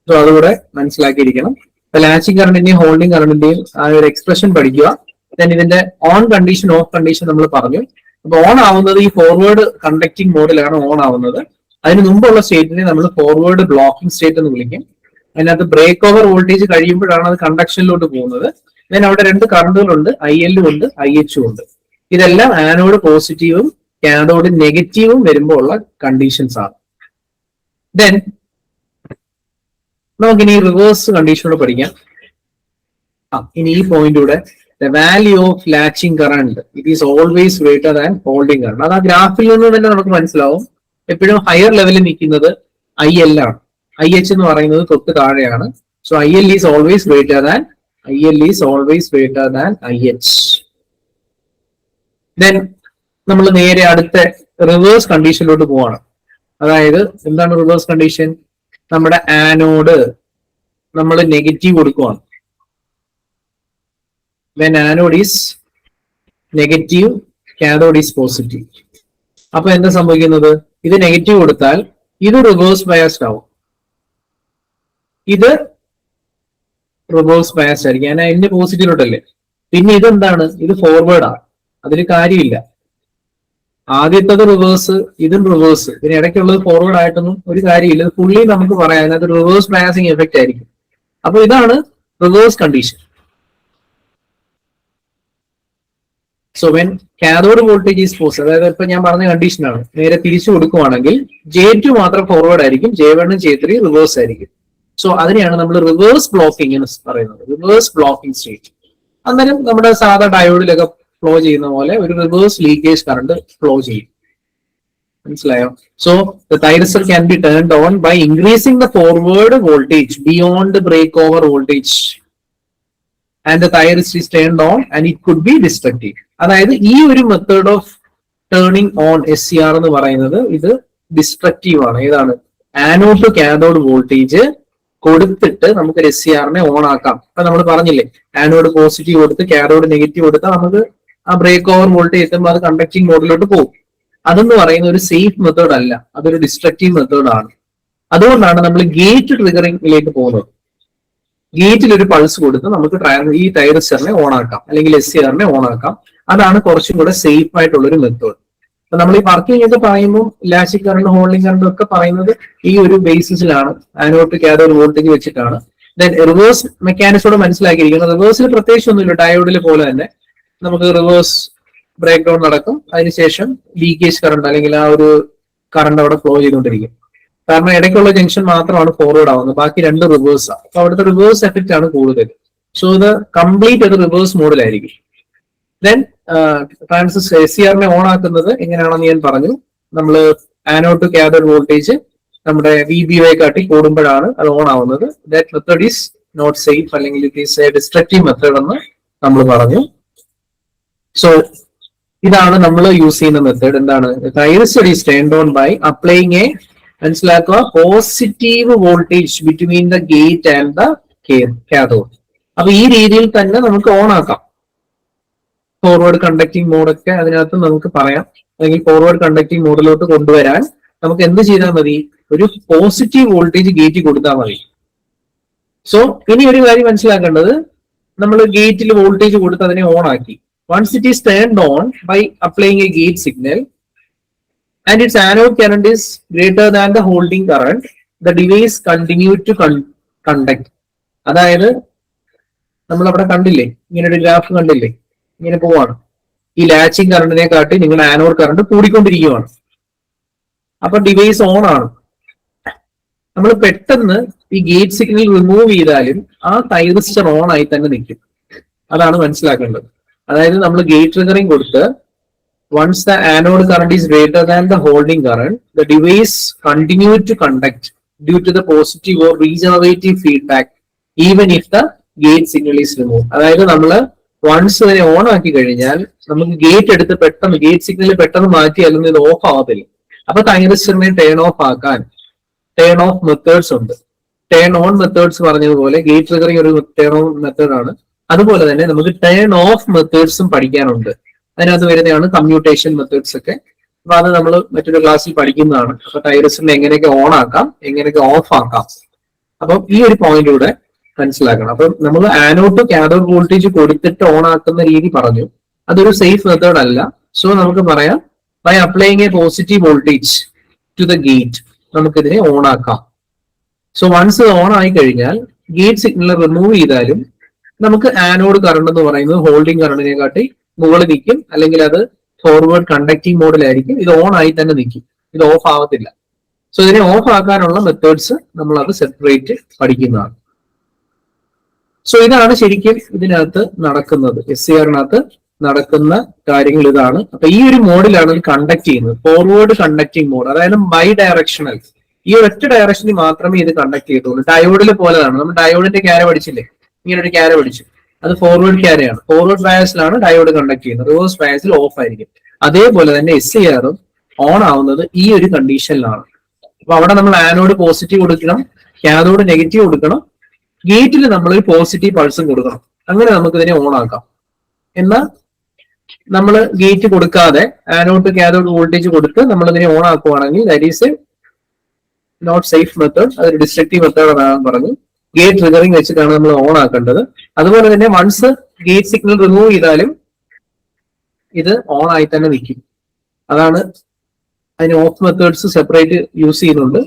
So അതുകൂടെ മനസ്സിലാക്കിയിരിക്കണം. അപ്പൊ ലാച്ചിങ് കറണ്ടിന്റെയും ഹോൾഡിംഗ് കറണ്ടിന്റെയും ആ ഒരു എക്സ്പ്രഷൻ പഠിക്കുക. ദെൻ ഇതിന്റെ ഓൺ കണ്ടീഷൻ ഓഫ് കണ്ടീഷൻ നമ്മൾ പറഞ്ഞു. അപ്പൊ ഓൺ ആവുന്നത് ഈ ഫോർവേഡ് കണ്ടക്ടിങ് മോഡിലാണ് ഓൺ ആവുന്നത്. അതിന് മുമ്പുള്ള സ്റ്റേറ്റിനെ നമ്മൾ ഫോർവേഡ് ബ്ലോക്കിംഗ് സ്റ്റേറ്റ് എന്ന് വിളിക്കും. അതിനകത്ത് ബ്രേക്ക് ഓവർ വോൾട്ടേജ് കഴിയുമ്പോഴാണ് അത് കണ്ടക്ഷനിലോട്ട് പോകുന്നത്. ദെൻ അവിടെ രണ്ട് കറണ്ടുകളുണ്ട്, IL ഉണ്ട്, IH ഉണ്ട്. ഇതെല്ലാം ആനോഡ് പോസിറ്റീവും കാഥോഡ് നെഗറ്റീവും വരുമ്പോൾ ഉള്ള കണ്ടീഷൻസ് ആണ്. ദെൻ നമുക്കിനി റിവേഴ്സ് കണ്ടീഷനോട് പഠിക്കാം. ഇനി ഈ പോയിന്റിലൂടെ the value of latching current, it is always greater than holding current. അത് ആ ഗ്രാഫിൽ നിന്ന് തന്നെ നമുക്ക് മനസ്സിലാവും. എപ്പോഴും ഹയർ ലെവലിൽ നിൽക്കുന്നത് IL ആണ്. IH എന്ന് പറയുന്നത് തൊട്ട് താഴെയാണ്. So IL is always greater than IH. Then നമ്മൾ നേരെ അടുത്ത റിവേഴ്സ് കണ്ടീഷനിലോട്ട് പോവാണ്. അതായത് എന്താണ് റിവേഴ്സ് കണ്ടീഷൻ? നമ്മുടെ ആനോഡ് നമ്മൾ നെഗറ്റീവ് കൊടുക്കുവാണ്. When anode is negative, cathode is positive. അപ്പൊ എന്താ സംഭവിക്കുന്നത്? ഇത് നെഗറ്റീവ് കൊടുത്താൽ ഇത് റിവേഴ്സ് ബയാസ്ഡ് ആവും, ഇത് റിവേഴ്സ് ബയാസ്ഡ് ആയിരിക്കും. ഞാൻ അതിന്റെ പോസിറ്റീവിലോട്ടല്ലേ. പിന്നെ ഇതെന്താണ്? ഇത് ഫോർവേഡ് ആണ്. അതിന് കാര്യമില്ല. ആദ്യത്തത് റിവേഴ്സ്, ഇതും റിവേഴ്സ്, ഇതിന് ഇടയ്ക്കുള്ളത് ഫോർവേഡ് ആയിട്ടൊന്നും ഒരു കാര്യമില്ല. ഇത് ഫുള്ളി നമുക്ക് പറയാം അതിനകത്ത് റിവേഴ്സ് ബയാസിങ് എഫക്റ്റ് ആയിരിക്കും. അപ്പൊ ഇതാണ് reverse condition. So when cathode voltage is positive, അതായത് ഇപ്പൊ ഞാൻ പറഞ്ഞ കണ്ടീഷനാണ്, നേരെ തിരിച്ചു കൊടുക്കുവാണെങ്കിൽ J2 മാത്രം ഫോർവേഡ് ആയിരിക്കും, J1 J3 റിവേഴ്സ് ആയിരിക്കും. സോ അതിനെയാണ് നമ്മൾ റിവേഴ്സ് ബ്ലോക്കിംഗ് എന്ന് പറയുന്നത്, റിവേഴ്സ് ബ്ലോക്കിംഗ് സ്റ്റേറ്റ്. അന്നേരം നമ്മുടെ സാധാ ഡയോഡിലൊക്കെ ഫ്ലോ ചെയ്യുന്ന പോലെ ഒരു റിവേഴ്സ് ലീക്കേജ് കറണ്ട് ഫ്ലോ ചെയ്യും. മനസ്സിലായോ? So the thyristor can be turned on by increasing the forward voltage beyond breakover voltage and the thyristor is turned on and it could be destructive. അതായത് ഈ ഒരു method of turning on SCR എന്ന് പറയുന്നത് ഇത് destructive ആണ്. ഏതാണ്? Anode to cathode voltage കൊടുത്തിട്ട് നമുക്ക് SCRനെ ഓൺ ആക്കാം. അപ്പൊ നമ്മൾ പറഞ്ഞില്ലേ, ആനോഡ് പോസിറ്റീവ് കൊടുത്ത് കാഥോഡ് നെഗറ്റീവ് കൊടുത്താൽ നമുക്ക് ആ ബ്രേക്ക് ഓവർ വോൾട്ടേജ് എത്തുമ്പോൾ അത് കണ്ടക്ടിങ് മോഡിലോട്ട് പോകും. അതെന്ന് പറയുന്ന ഒരു സേഫ് മെത്തേഡ് അല്ല, അതൊരു ഡിസ്ട്രക്റ്റീവ് മെത്തേഡ് ആണ്. അതുകൊണ്ടാണ് നമ്മൾ ഗേറ്റ് ട്രിഗറിംഗിലേക്ക് പോകുന്നത്. ഗേറ്റിൽ ഒരു പൾസ് കൊടുത്ത് നമുക്ക് ഈ തൈറിസ്റ്ററിനെ ഓൺ ആക്കാം, അല്ലെങ്കിൽ SCRനെ ഓൺ ആക്കാം. അതാണ് കുറച്ചും കൂടെ സേഫ് ആയിട്ടുള്ള ഒരു മെത്തേഡ്. അപ്പൊ നമ്മൾ ഈ വർക്കിംഗ് ഒക്കെ പറയുമ്പോൾ ലാച്ചിങ് കറണ്ട്, ഹോൾഡിംഗ് കറണ്ട് ഒക്കെ പറയുന്നത് ഈ ഒരു ബേസിസിലാണ്, ആനോഡ് ടു കാഥോഡ് വോൾട്ടേജ് വെച്ചിട്ടാണ്. ദെൻ റിവേഴ്സ് മെക്കാനിസോടെ മനസ്സിലാക്കിയിരിക്കുന്നത്, റിവേഴ്സിൽ പ്രത്യേകിച്ച് ഒന്നുമില്ല, ഡയോഡിൽ പോലെ തന്നെ നമുക്ക് റിവേഴ്സ് ബ്രേക്ക് ഡൗൺ നടക്കും, അതിനുശേഷം ലീക്കേജ് കറണ്ട് അല്ലെങ്കിൽ ആ ഒരു കറണ്ട് അവിടെ ഫ്ലോ ചെയ്തുകൊണ്ടിരിക്കും. കാരണം ഇടയ്ക്കുള്ള ജംഗ്ഷൻ മാത്രമാണ് ഫോർവേഡ് ആവുന്നത്, ബാക്കി രണ്ട് റിവേഴ്സ് ആണ്. അപ്പൊ അവിടുത്തെ റിവേഴ്സ് എഫക്റ്റ് ആണ് കൂടുതൽ. സോ ഇത് കംപ്ലീറ്റ് ഒരു റിവേഴ്സ് മോഡിലായിരിക്കും. ദെൻ ട്രാൻസിസ്റ്റർ SCRനെ ഓൺ ആക്കുന്നത് എങ്ങനെയാണെന്ന് ഞാൻ പറഞ്ഞു. നമ്മൾ ആനോഡ് ടു കാഥോഡ് വോൾട്ടേജ് നമ്മുടെ VBO കാട്ടി കൂടുമ്പോഴാണ് അത് ഓൺ ആവുന്നത്. That method is not safe, അല്ലെങ്കിൽ it is a destructive method എന്ന് നമ്മൾ പറഞ്ഞു. സോ ഇതാണ് നമ്മൾ യൂസ് ചെയ്യുന്ന മെത്തേഡ്. എന്താണ്? Thyristor is turned on by applying a, മനസ്സിലാക്കുക, positive voltage between the gate and the cathode. അപ്പൊ ഈ രീതിയിൽ തന്നെ നമുക്ക് ഓൺ ആക്കാം. ഫോർവേഡ് കണ്ടക്ടിങ് മോഡൊക്കെ അതിനകത്ത് നമുക്ക് പറയാം, അല്ലെങ്കിൽ ഫോർവേഡ് കണ്ടക്ടിങ് മോഡിലോട്ട് കൊണ്ടുവരാൻ നമുക്ക് എന്ത് ചെയ്താൽ മതി? ഒരു പോസിറ്റീവ് വോൾട്ടേജ് ഗേറ്റിൽ കൊടുത്താൽ മതി. സോ ഇനി ഒരു കാര്യം മനസ്സിലാക്കേണ്ടത്, നമ്മൾ ഗേറ്റിൽ വോൾട്ടേജ് കൊടുത്ത് അതിനെ ഓൺ ആക്കി. Once it is turned on by applying a gate signal and its anode current is greater than the holding current, the device continue to conduct. അതായത് നമ്മൾ അവിടെ കണ്ടില്ലേ, ഇങ്ങനെ ഒരു ഗ്രാഫ് കണ്ടില്ലേ, ഇങ്ങനെ പോവാണ്. ഈ ലാച്ചിങ് കറണ്ടിനെ കാട്ടി നിങ്ങളുടെ ആനോഡ് കറണ്ട് കൂടിക്കൊണ്ടിരിക്കുകയാണ്. അപ്പൊ ഡിവൈസ് ഓൺ ആണ്. നമ്മൾ പെട്ടെന്ന് ഈ ഗേറ്റ് സിഗ്നൽ റിമൂവ് ചെയ്താലും ആ തൈറിസ്റ്റർ ഓൺ ആയി തന്നെ നിൽക്കും. അതാണ് മനസ്സിലാക്കേണ്ടത്. അതായത് നമ്മൾ ഗേറ്റ് ട്രിഗറിങ് കൊടുത്ത് once the anode current is greater than the holding current, the device continue to conduct due to the positive or regenerative feedback even if the gate signal is removed. അതായത് നമ്മൾ once ഇതിനെ on ആക്കി കഴിഞ്ഞാൽ നമുക്ക് gate എടുത്ത് പെട്ടെന്ന് gate signal പെട്ടെന്ന് മാറ്റിയാലും ഇത് ഓഫ് ആവത്തില്ല. അപ്പൊ തൈറിസ്റ്ററിനെ ടേൺ ഓഫ് ആക്കാൻ ടേൺ ഓഫ് മെത്തേഡ്സ് ഉണ്ട്. ടേൺ ഓൺ മെത്തേഡ്സ് പറഞ്ഞതുപോലെ ഗേറ്റ് ട്രിഗറിങ് ഒരു ടേൺ ഓൺ മെത്തേഡ് ആണ്. അതുപോലെ തന്നെ നമുക്ക് ടേൺ ഓഫ് മെത്തേഡ്സും പഠിക്കാനുണ്ട്. അതിനകത്ത് വരുന്നതാണ് കമ്മ്യൂട്ടേഷൻ മെത്തേഡ്സ് ഒക്കെ. അപ്പൊ അത് നമ്മൾ മറ്റൊരു ക്ലാസ്സിൽ പഠിക്കുന്നതാണ്. അപ്പൊ തൈറിസ്റ്ററിനെ എങ്ങനെയൊക്കെ ഓൺ ആക്കാം, എങ്ങനെയൊക്കെ ഓഫ് ആക്കാം. അപ്പം ഈ ഒരു പോയിന്റ് കൂടെ മനസ്സിലാക്കണം. അപ്പം നമ്മൾ ആനോഡ് ടു കാഥോഡ് വോൾട്ടേജ് കൊടുത്തിട്ട് ഓൺ ആക്കുന്ന രീതി പറഞ്ഞു, അതൊരു സേഫ് മെത്തേഡ് അല്ല. സോ നമുക്ക് പറയാം, by applying a positive voltage to the gate നമുക്കിതിനെ ഓൺ ആക്കാം. സോ വൺസ് ഓൺ ആയി കഴിഞ്ഞാൽ ഗേറ്റ് സിഗ്നൽ റിമൂവ് ചെയ്താലും നമുക്ക് ആനോഡ് കറണ്ട് എന്ന് പറയുന്നത് ഹോൾഡിംഗ് കറണ്ടിനെ കാട്ടി മുകളിൽ നിൽക്കും, അല്ലെങ്കിൽ അത് ഫോർവേഡ് കണ്ടക്ടിങ് മോഡിലായിരിക്കും. ഇത് ഓൺ ആയി തന്നെ നിൽക്കും, ഇത് ഓഫ് ആവത്തില്ല. സോ ഇതിനെ ഓഫ് ആക്കാനുള്ള മെത്തേഡ്സ് നമ്മൾ അത് സെപ്പറേറ്റ് പഠിക്കുന്നതാണ്. സോ ഇതാണ് ശരിക്കും ഇതിനകത്ത് നടക്കുന്നത്, SCRനകത്ത് നടക്കുന്ന കാര്യങ്ങൾ ഇതാണ്. അപ്പൊ ഈ ഒരു മോഡിലാണ് ഇത് കണ്ടക്ട് ചെയ്യുന്നത്, ഫോർവേഡ് കണ്ടക്ടിങ് മോഡ്. അതായത് ബൈ ഡയറക്ഷണൽ, ഈ ഒറ്റ ഡയറക്ഷനിൽ മാത്രമേ ഇത് കണ്ടക്ട് ചെയ്യത്തുള്ളൂ. ഡയോഡിൽ പോലെയാണ്. നമ്മൾ ഡയോഡിന്റെ ക്യാര പഠിച്ചില്ലേ, ഇങ്ങനെ ഒരു ക്യാര പഠിച്ചു, അത് ഫോർവേഡ് ക്യാരയാണ്. ഫോർവേഡ് ബയസിലാണ് ഡയോഡ് കണ്ടക്ട് ചെയ്യുന്നത്, റിവേഴ്സ് ബയസിൽ ഓഫ് ആയിരിക്കും. അതേപോലെ തന്നെ SCRഉം ഓൺ ആവുന്നത് ഈ ഒരു കണ്ടീഷനിലാണ്. അപ്പൊ അവിടെ നമ്മൾ ആനോഡ് പോസിറ്റീവ് കൊടുക്കണം, കാഥോഡ് നെഗറ്റീവ് കൊടുക്കണം, ഗേറ്റിൽ നമ്മൾ ഒരു പോസിറ്റീവ് പൾസും കൊടുക്കണം. അങ്ങനെ നമുക്ക് ഇതിനെ ഓൺ ആക്കാം. എന്നാൽ നമ്മൾ ഗേറ്റ് കൊടുക്കാതെ ആനോഡ് ടു കാഥോഡ് വോൾട്ടേജ് കൊടുത്ത് നമ്മൾ ഇതിനെ ഓൺ ആക്കുവാണെങ്കിൽ that is a not safe method, അതൊരു ഡിസ്ട്രക്റ്റീവ് മെത്തേഡ് എന്നാണ് പറഞ്ഞു. ഗേറ്റ് ട്രിഗറിങ് വെച്ചിട്ടാണ് നമ്മൾ ഓൺ ആക്കേണ്ടത്. അതുപോലെ തന്നെ വൺസ് ഗേറ്റ് സിഗ്നൽ റിമൂവ് ചെയ്താലും ഇത് ഓൺ ആയി തന്നെ നിൽക്കും. അതാണ് അതിന് ഓഫ് മെത്തേഡ്സ് സെപ്പറേറ്റ് യൂസ് ചെയ്യുന്നുണ്ട്.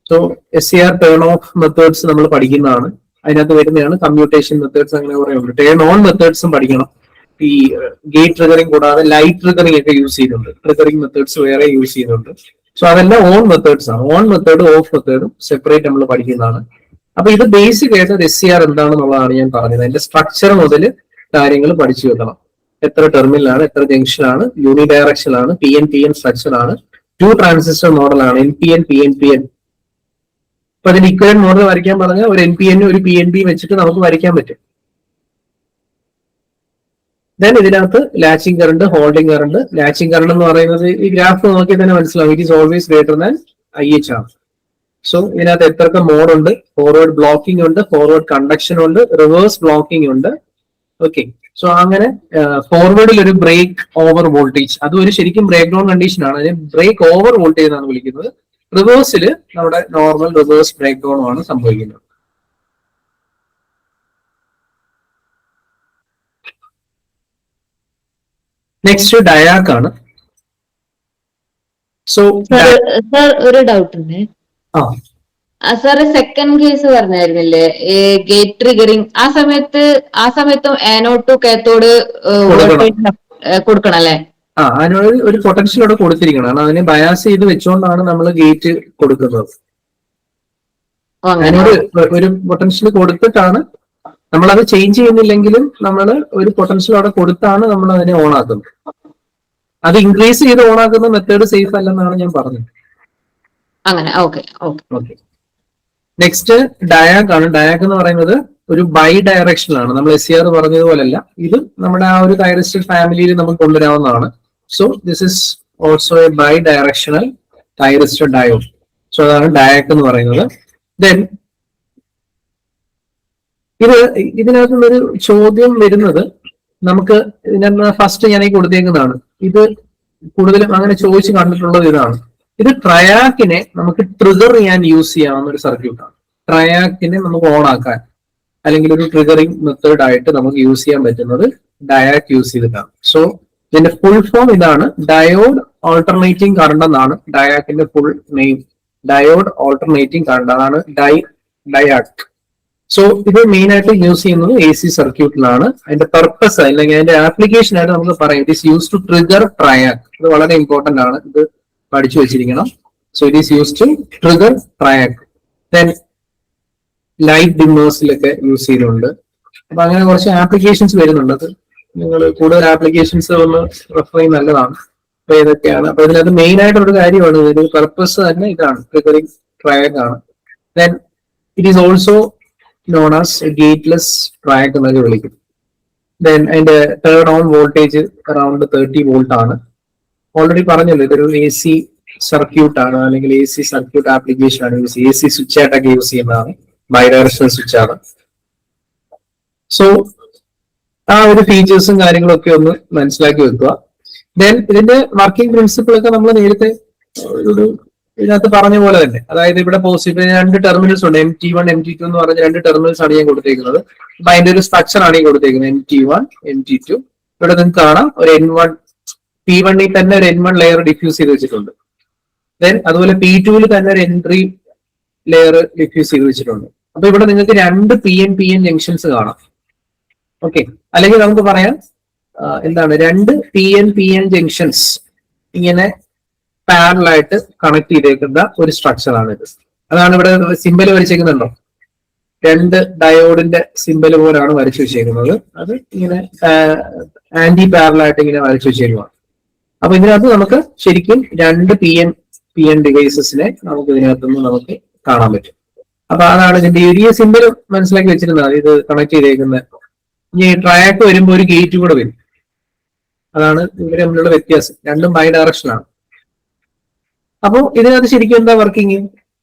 So SCR turn of methods നമ്മൾ പഠിക്കുന്നതാണ്. അതിനകത്ത് വരുന്നതാണ് കമ്മ്യൂട്ടേഷൻ മെത്തേഡ്സ്, അങ്ങനെ കുറെ ഉണ്ട്. ടേൺ ഓൺ മെത്തേഡ്സും പഠിക്കണം. ഈ ഗേറ്റ് ട്രിഗറിങ് കൂടാതെ ലൈറ്റ് ട്രിഗറിങ് ഒക്കെ യൂസ് ചെയ്യുന്നുണ്ട്. ട്രിഗറിങ് മെത്തേഡ്സ് വേറെ യൂസ് ചെയ്യുന്നുണ്ട്. സോ അതെല്ലാം ഓൺ മെത്തേഡ്സ് ആണ്. ഓൺ മെത്തേഡും ഓഫ് മെത്തേഡും സെപ്പറേറ്റ് നമ്മൾ പഠിക്കുന്നതാണ്. അപ്പൊ ഇത് ബേസിക് ആയിട്ട് SCR എന്താണെന്നുള്ളതാണ് ഞാൻ പറഞ്ഞത്. അതിന്റെ സ്ട്രക്ചർ മുതൽ കാര്യങ്ങൾ പഠിച്ചു വെക്കണം. എത്ര ടെർമിനലാണ്, എത്ര ജംഗ്ഷനാണ്, യൂണി ഡയറക്ഷനാണ്, PN സ്ട്രക്ചർ ആണ്, 2 ട്രാൻസിസ്റ്റർ മോഡലാണ്, NPN PNPN. അപ്പൊ അതിന് ഇക്വലന്റ് മോഡൽ വരയ്ക്കാൻ പറഞ്ഞാൽ ഒരു NPN ഒരു PNP വെച്ചിട്ട് നമുക്ക് വരയ്ക്കാൻ പറ്റും. ദെൻ ഇതിനകത്ത് latching current, holding current. Latching current എന്ന് പറയുന്നത് ഈ ഗ്രാഫ് നോക്കിയാൽ തന്നെ മനസ്സിലാവും, it is always greater than IH ആണ്. സോ ഇതിനകത്ത് എത്രയൊക്കെ മോഡ് ഉണ്ട്, ഫോർവേഡ് ബ്ലോക്കിംഗ് ഉണ്ട്, ഫോർവേഡ് കണ്ടക്ഷൻ ഉണ്ട്, റിവേഴ്സ് ബ്ലോക്കിംഗ് ഉണ്ട്. ഓക്കെ, സോ അങ്ങനെ ഫോർവേഡിൽ ഒരു ബ്രേക്ക് ഓവർ വോൾട്ടേജ്, അതും ഒരു ശരിക്കും ബ്രേക്ക് ഡൗൺ കണ്ടീഷൻ ആണ്, അതിന് ബ്രേക്ക് ഓവർ വോൾട്ടേജ് എന്നാണ് വിളിക്കുന്നത്. റിവേഴ്സിൽ നമ്മുടെ നോർമൽ റിവേഴ്സ് ബ്രേക്ക് ഡൗൺ ആണ് സംഭവിക്കുന്നത്. നെക്സ്റ്റ് ഡയാക്ക് ആണ്. സോ സാർ ഒരു ഡൗട്ട് ഉണ്ട്. സാർ സെക്കൻഡ് കേസ് പറഞ്ഞായിരുന്നില്ലേ ഗേറ്റ് ട്രിഗറിങ്, ആ സമയത്തും ആനോഡ് ടു കാത്തോഡ് വോൾട്ടേജ് കൊടുക്കണം അല്ലേ? അതിനോട് ഒരു പൊട്ടൻഷ്യൽ അവിടെ കൊടുത്തിരിക്കണം. കാരണം അതിനെ ബയാസ് ചെയ്ത് വെച്ചുകൊണ്ടാണ് നമ്മൾ ഗേറ്റ് കൊടുക്കുന്നത്. അതിനോട് ഒരു പൊട്ടൻഷ്യൽ കൊടുത്തിട്ടാണ് നമ്മളത് ചേഞ്ച് ചെയ്യുന്നില്ലെങ്കിലും നമ്മൾ ഒരു പൊട്ടൻഷ്യൽ അവിടെ കൊടുത്താണ് നമ്മൾ അതിനെ ഓൺ ആക്കുന്നത്. അത് ഇൻക്രീസ് ചെയ്ത് ഓൺ ആക്കുന്ന മെത്തേഡ് സേഫ് അല്ലെന്നാണ് ഞാൻ പറഞ്ഞത്. അങ്ങനെ ഓക്കെ. നെക്സ്റ്റ് ഡയാക്ക് ആണ്. ഡയാക്ക് എന്ന് പറയുന്നത് ഒരു ബൈ ഡയറക്ഷനിലാണ്. നമ്മൾ SCR പറഞ്ഞതുപോലല്ല, ഇത് നമ്മുടെ ആ ഒരു തൈറിസ്റ്റർ ഫാമിലിയിൽ നമുക്ക് കൊണ്ടുവരാവുന്നതാണ്. So this is also a bidirectional thyristor diode. സോ അതാണ് ഡയാക്ക് എന്ന് പറയുന്നത്. ദെൻ ഇതിനകത്തുള്ളൊരു ചോദ്യം വരുന്നത്, നമുക്ക് ഇതിനകത്ത് ഫസ്റ്റ് ഞാൻ ഈ കൊടുത്തേക്കുന്നതാണ്. ഇത് കൂടുതലും അങ്ങനെ ചോദിച്ച് കണ്ടിട്ടുള്ളത് ഇതാണ്. ഇത് ട്രയാക്കിനെ നമുക്ക് ട്രിഗർ ചെയ്യാൻ യൂസ് ചെയ്യാവുന്ന ഒരു സർക്യൂട്ടാണ്. ട്രയാക്കിനെ നമുക്ക് ഓൺ ആക്കാൻ അല്ലെങ്കിൽ ഒരു ട്രിഗറിംഗ് മെത്തേഡ് ആയിട്ട് നമുക്ക് യൂസ് ചെയ്യാൻ പറ്റുന്നത് ഡയാക്ക് യൂസ് ചെയ്തിട്ടാണ്. സോ ഇതിന്റെ ഫുൾ ഫോം ഇതാണ്, ഡയോഡ് ഓൾട്ടർനേറ്റിംഗ് കറണ്ട് എന്നാണ് ഡയാക്കിന്റെ full name. Diode alternating current, അതാണ് ഡയാക്ക്. സോ ഇത് മെയിൻ ആയിട്ട് യൂസ് ചെയ്യുന്നത് AC സർക്യൂട്ടിലാണ്. അതിന്റെ പർപ്പസ് അല്ലെങ്കിൽ അതിന്റെ ആപ്ലിക്കേഷൻ ആയിട്ട് നമുക്ക് പറയാം, it is use to trigger triac. ഇത് വളരെ ഇമ്പോർട്ടന്റ് ആണ്, ഇത് പഠിച്ചു വെച്ചിരിക്കണം. So it is use to trigger triac. Then light ഡിമ്മേഴ്സിലൊക്കെ യൂസ് ചെയ്യുന്നുണ്ട്. അപ്പൊ അങ്ങനെ കുറച്ച് ആപ്ലിക്കേഷൻസ് വരുന്നുണ്ട്. അത് നിങ്ങൾ കൂടുതൽ ആപ്ലിക്കേഷൻസ് ഒന്ന് റെഫർ ചെയ്യുന്നത് നല്ലതാണ്. അപ്പൊ ഇതൊക്കെയാണ്. അപ്പൊ ഇതിനകത്ത് മെയിൻ ആയിട്ടൊരു കാര്യമാണ്, ഇതിന്റെ പർപ്പസ് തന്നെ ഇതാണ്, ട്രിഗറിംഗ് ട്രയാക്ക് ആണ്. Then it is also known as gateless triac എന്നൊക്കെ വിളിക്കും. ദെൻ അതിന്റെ turn on voltage around 30 volt ആണ്. ഓൾറെഡി പറഞ്ഞല്ലോ, ഇതൊരു AC സർക്യൂട്ട് ആണ്, അല്ലെങ്കിൽ AC സർക്യൂട്ട് ആപ്ലിക്കേഷൻ ആണ്. AC സ്വിച്ച് ആയിട്ടൊക്കെ യൂസ് ചെയ്യുന്നതാണ്, ബൈ ഡയറക്ഷണൽ സ്വിച്ച് ആണ്. സോ ആ ഒരു ഫീച്ചേഴ്സും കാര്യങ്ങളൊക്കെ ഒന്ന് മനസ്സിലാക്കി വെക്കുക. ദെൻ ഇതിന്റെ വർക്കിംഗ് പ്രിൻസിപ്പിൾ ഒക്കെ നമ്മൾ നേരത്തെ ഇതിനകത്ത് പറഞ്ഞ പോലെ തന്നെ, അതായത് ഇവിടെ പോസിറ്റീവ് 2 ടെർമിനൽസ് ഉണ്ട്, MT1 MT2 എന്ന് പറഞ്ഞ 2 ടെർമിനൽസ് ആണ് ഞാൻ കൊടുത്തേക്കുന്നത്. അപ്പൊ അതിന്റെ ഒരു സ്ട്രക്ചർ ആണ് ഈ കൊടുത്തേക്കുന്നത്, MT1 MT2. ഇവിടെ നിങ്ങൾക്ക് കാണാം ഒരു N1 P1 തന്നെ ഒരു N1 ലെയർ ഡിഫ്യൂസ് ചെയ്ത് വെച്ചിട്ടുണ്ട്. ദെൻ അതുപോലെ P2 തന്നെ ഒരു N3 ലെയർ ഡിഫ്യൂസ് ചെയ്ത് വെച്ചിട്ടുണ്ട്. അപ്പൊ ഇവിടെ നിങ്ങൾക്ക് 2 PN ജംഗ്ഷൻസ് കാണാം. ഓക്കെ, അല്ലെങ്കിൽ നമുക്ക് പറയാം എന്താണ്, 2 PN ജംഗ്ഷൻസ് ഇങ്ങനെ പാരലായിട്ട് കണക്ട് ചെയ്തേക്കുന്ന ഒരു സ്ട്രക്ചറാണ് ഇത്. അതാണ് ഇവിടെ സിമ്പൽ വരച്ചേക്കുന്നുണ്ടോ, 2 ഡയോഡിന്റെ സിമ്പൽ പോലാണ് വരച്ചു വെച്ചേക്കുന്നത്. അത് ഇങ്ങനെ ആന്റി പാരലായിട്ട് ഇങ്ങനെ വരച്ചു വെച്ചേക്കുന്നതാണ്. അപ്പൊ ഇതിനകത്ത് നമുക്ക് ശരിക്കും 2 PN ഡിവൈസസിനെ നമുക്ക് ഇതിനകത്തുനിന്ന് നമുക്ക് കാണാൻ പറ്റും. അപ്പൊ അതാണ് ഇതിന്റെ ഈ സിമ്പൽ മനസ്സിലാക്കി വെച്ചിരുന്നത്, ഇത് കണക്ട് ചെയ്തേക്കുന്നത്. ഇനി ട്രയാക്ക് വരുമ്പോൾ ഒരു ഗേറ്റ് കൂടെ വരും. അതാണ് ഇവര് തമ്മിലുള്ള വ്യത്യാസം, രണ്ടും ബൈ ഡയറക്ഷനാണ്. അപ്പോൾ ഇതിനകത്ത് ശരിക്കും എന്താ വർക്കിംഗ്,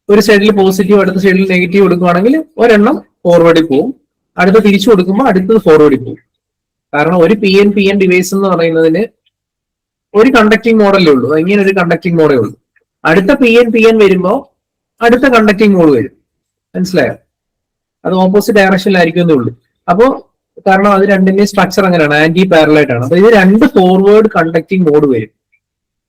ഒരു സൈഡിൽ പോസിറ്റീവ് അടുത്ത സൈഡിൽ നെഗറ്റീവ് കൊടുക്കുവാണെങ്കിൽ ഒരെണ്ണം ഫോർവേഡിൽ പോകും, അടുത്ത് തിരിച്ചു കൊടുക്കുമ്പോൾ അടുത്തത് ഫോർവേഡിൽ പോകും. കാരണം ഒരു PN ഡിവൈസ് എന്ന് പറയുന്നതിന് ഒരു കണ്ടക്ടിങ് മോഡലേ ഉള്ളൂ, ഇങ്ങനെ ഒരു കണ്ടക്ടിങ് മോഡേ ഉള്ളൂ. അടുത്ത PN വരുമ്പോൾ അടുത്ത കണ്ടക്ടിങ് മോഡ് വരും. മനസ്സിലായോ? അത് ഓപ്പോസിറ്റ് ഡയറക്ഷനിലായിരിക്കും എന്നേ ഉള്ളൂ. അപ്പോൾ കാരണം അത് രണ്ടിന്റെയും സ്ട്രക്ചർ അങ്ങനെയാണ്, ആന്റി പാരലായിട്ടാണ്. അപ്പൊ ഇത് 2 ഫോർവേഡ് കണ്ടക്ടിങ് മോഡ് വരും.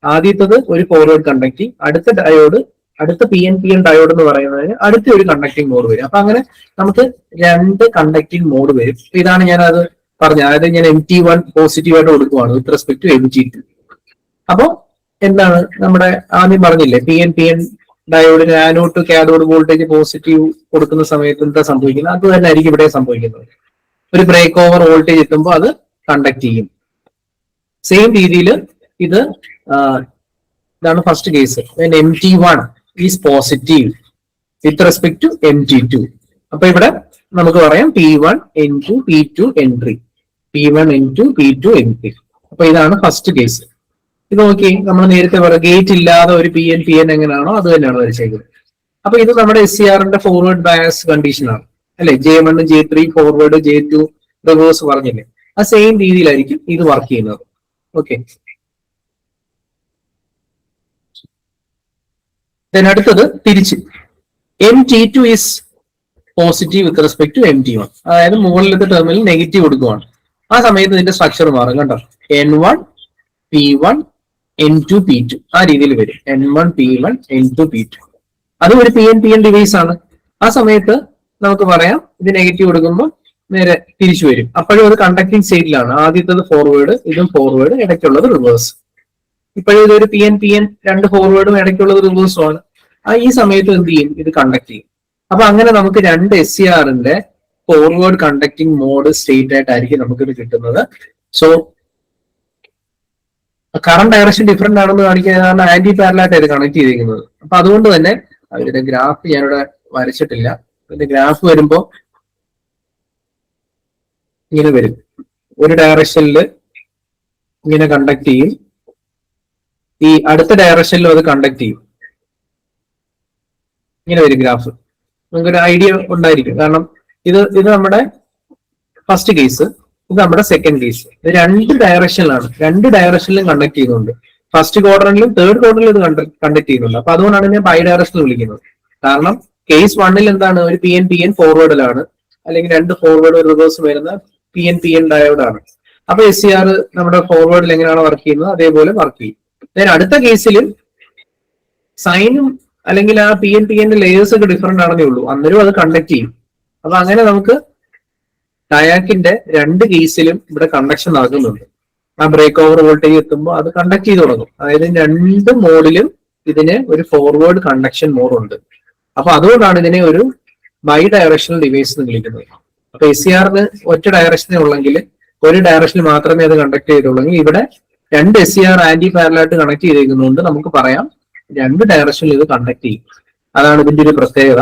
ആദ്യത്തത് ഒരു ഫോർവേഡ് കണ്ടക്ടിങ്, അടുത്ത ഡയോഡ്, അടുത്ത PN ഡയോഡ് എന്ന് പറയുന്നതിന് അടുത്ത ഒരു കണ്ടക്ടിങ് മോഡ് വരും. അപ്പൊ അങ്ങനെ നമുക്ക് 2 കണ്ടക്ടിങ് മോഡ് വരും. ഇതാണ് ഞാൻ അത് പറഞ്ഞത്, അതായത് ഞാൻ MT1 പോസിറ്റീവായിട്ട് കൊടുക്കുവാണ് വിത്ത് റെസ്പെക്ട് ടു MT2. അപ്പൊ എന്താണ് നമ്മുടെ ആദ്യം പറഞ്ഞില്ലേ, PN ഡയോഡിന് anode to cathode voltage positive കൊടുക്കുന്ന സമയത്ത് എന്താ സംഭവിക്കുന്നത്, അത് തന്നെ ആയിരിക്കും ഇവിടെ സംഭവിക്കുന്നത്. ഒരു ബ്രേക്ക് ഓവർ വോൾട്ടേജ് എത്തുമ്പോൾ അത് കണ്ടക്ട് ചെയ്യും. സെയിം രീതിയിൽ ഇതാണ് first case. MT1 is positive with respect to MT2. അപ്പൊ ഇവിടെ നമുക്ക് പറയാം P1 N2 P2 N3, P1 N2 P2 N3. അപ്പൊ ഇതാണ് ഫസ്റ്റ് കേസ്. ഇത് നോക്കി, നമ്മൾ നേരത്തെ പറയാം ഗേറ്റ് ഇല്ലാതെ ഒരു PN എങ്ങനെയാണോ അത് തന്നെയാണ് വരച്ചേക്കുന്നത്. അപ്പൊ ഇത് നമ്മുടെ SCRന്റെ ഫോർവേഡ് ബയസ് കണ്ടീഷനാണ് അല്ലെ. J1 J3 forward, J2 reverse പറഞ്ഞില്ലേ, ആ സെയിം രീതിയിലായിരിക്കും ഇത് വർക്ക് ചെയ്യുന്നത്. ഓക്കെ, അടുത്തത് തിരിച്ച് MT2 is positive with respect to MT1. അതായത് മുകളിലത്തെ ടെർമിനൽ നെഗറ്റീവ് കൊടുക്കുവാണ്. ആ സമയത്ത് ഇതിന്റെ സ്ട്രക്ചർ മാറും. കണ്ടോ, N1 P1 N2 P2 ആ രീതിയിൽ വരും. N1 P1 N2 P2. അത് ഒരു PN ഡിവൈസ് ആണ്. ആ സമയത്ത് നമുക്ക് പറയാം ഇത് നെഗറ്റീവ് കൊടുക്കുമ്പോൾ നേരെ തിരിച്ചു വരും. അപ്പോഴും അത് കണ്ടക്ടിങ് സ്റ്റേറ്റിലാണ്. ആദ്യത്തത് ഫോർവേഡ്, ഇതും ഫോർവേഡ്, ഇടയ്ക്കുള്ളത് റിവേഴ്സ്. ഇപ്പോഴും ഇതൊരു PN രണ്ട് ഫോർവേഡും ഇടയ്ക്കുള്ളത് റിവേഴ്സും ആണ്. ഈ സമയത്ത് എന്ത് ചെയ്യും? ഇത് കണ്ടക്ട് ചെയ്യും. അപ്പൊ അങ്ങനെ നമുക്ക് രണ്ട് SCRന്റെ ഫോർവേഡ് കണ്ടക്ടിങ് മോഡ് സ്റ്റേറ്റ് ആയിട്ടായിരിക്കും നമുക്കിത് കിട്ടുന്നത്. സോ കറണ്ട് ഡയറക്ഷൻ ഡിഫറെന്റ് ആണെന്ന് കാണിക്കാൻ ആന്റി പാരലായിട്ട് കണക്ട് ചെയ്തിരിക്കുന്നത്. അപ്പൊ അതുകൊണ്ട് തന്നെ അതിന്റെ ഗ്രാഫ് ഞാനിവിടെ വരച്ചിട്ടില്ല. ഇതിന്റെ ഗ്രാഫ് വരുമ്പോ ഇങ്ങനെ വരും. ഒരു ഡയറക്ഷനിൽ ഇങ്ങനെ കണ്ടക്ട് ചെയ്യും, ഈ അടുത്ത ഡയറക്ഷനിലും അത് കണ്ടക്ട് ചെയ്യും. ഇങ്ങനെ വരും ഗ്രാഫ്. നമുക്കൊരു ഐഡിയ ഉണ്ടായിരിക്കും. കാരണം ഇത് നമ്മുടെ ഫസ്റ്റ് കേസ്, ഇത് നമ്മുടെ സെക്കൻഡ് കേസ്. ഇത് രണ്ട് ഡയറക്ഷനിലാണ്, രണ്ട് ഡയറക്ഷനിലും കണ്ടക്ട് ചെയ്യുന്നുണ്ട്. ഫസ്റ്റ് ക്വാഡ്രന്റിലും തേർഡ് ക്വാഡ്രന്റിലും ഇത് കണ്ടക്ട് ചെയ്യുന്നുണ്ട്. അപ്പൊ അതുകൊണ്ടാണ് ഞാൻ ബൈ ഡയറക്ഷനിൽ വിളിക്കുന്നത്. കാരണം കേസ് 1ൽ എന്താണ്, ഒരു PN ഫോർവേഡിലാണ്, അല്ലെങ്കിൽ രണ്ട് ഫോർവേഡ് റിവേഴ്സ് വരുന്ന PN ഡയോഡാണ്. അപ്പൊ SCR നമ്മുടെ ഫോർവേഡിൽ എങ്ങനെയാണ് വർക്ക് ചെയ്യുന്നത് അതേപോലെ വർക്ക് ചെയ്യും. then അടുത്ത കേസിൽ സൈനും അല്ലെങ്കിൽ ആ PN ലേയേഴ്സ് ഒക്കെ ഡിഫറെന്റ് ആണെന്നേ ഉള്ളൂ, അന്നേരം അത് കണ്ടക്ട് ചെയ്യും. അപ്പൊ അങ്ങനെ നമുക്ക് ഡയാക്കിന്റെ രണ്ട് കേസിലും ഇവിടെ കണ്ടക്ഷൻ നടക്കുന്നുണ്ട്. ആ ബ്രേക്ക് ഓവർ വോൾട്ടേജ് എത്തുമ്പോൾ അത് കണ്ടക്ട് ചെയ്ത് തുടങ്ങും. അതായത് രണ്ട് മോഡിലും ഇതിന് ഒരു ഫോർവേഡ് കണ്ടക്ഷൻ മോഡ് ഉണ്ട്. അപ്പൊ അതുകൊണ്ടാണ് ഇതിനെ ഒരു ബൈ ഡയറക്ഷണൽ ഡിവൈസ് എന്ന് വിളിക്കുന്നത്. അപ്പൊ SCRന് ഒറ്റ ഡയറക്ഷനേ ഉള്ളെങ്കിൽ, ഒരു ഡയറക്ഷനിൽ മാത്രമേ അത് കണ്ടക്ട് ചെയ്തുള്ളെങ്കിൽ, ഇവിടെ രണ്ട് SCR ആന്റി പാരലായിട്ട് കണക്ട് ചെയ്തിരിക്കുന്നതുകൊണ്ട് നമുക്ക് പറയാം രണ്ട് ഡയറക്ഷനിൽ ഇത് കണ്ടക്ട് ചെയ്യും. അതാണ് ഇതിന്റെ ഒരു പ്രത്യേകത.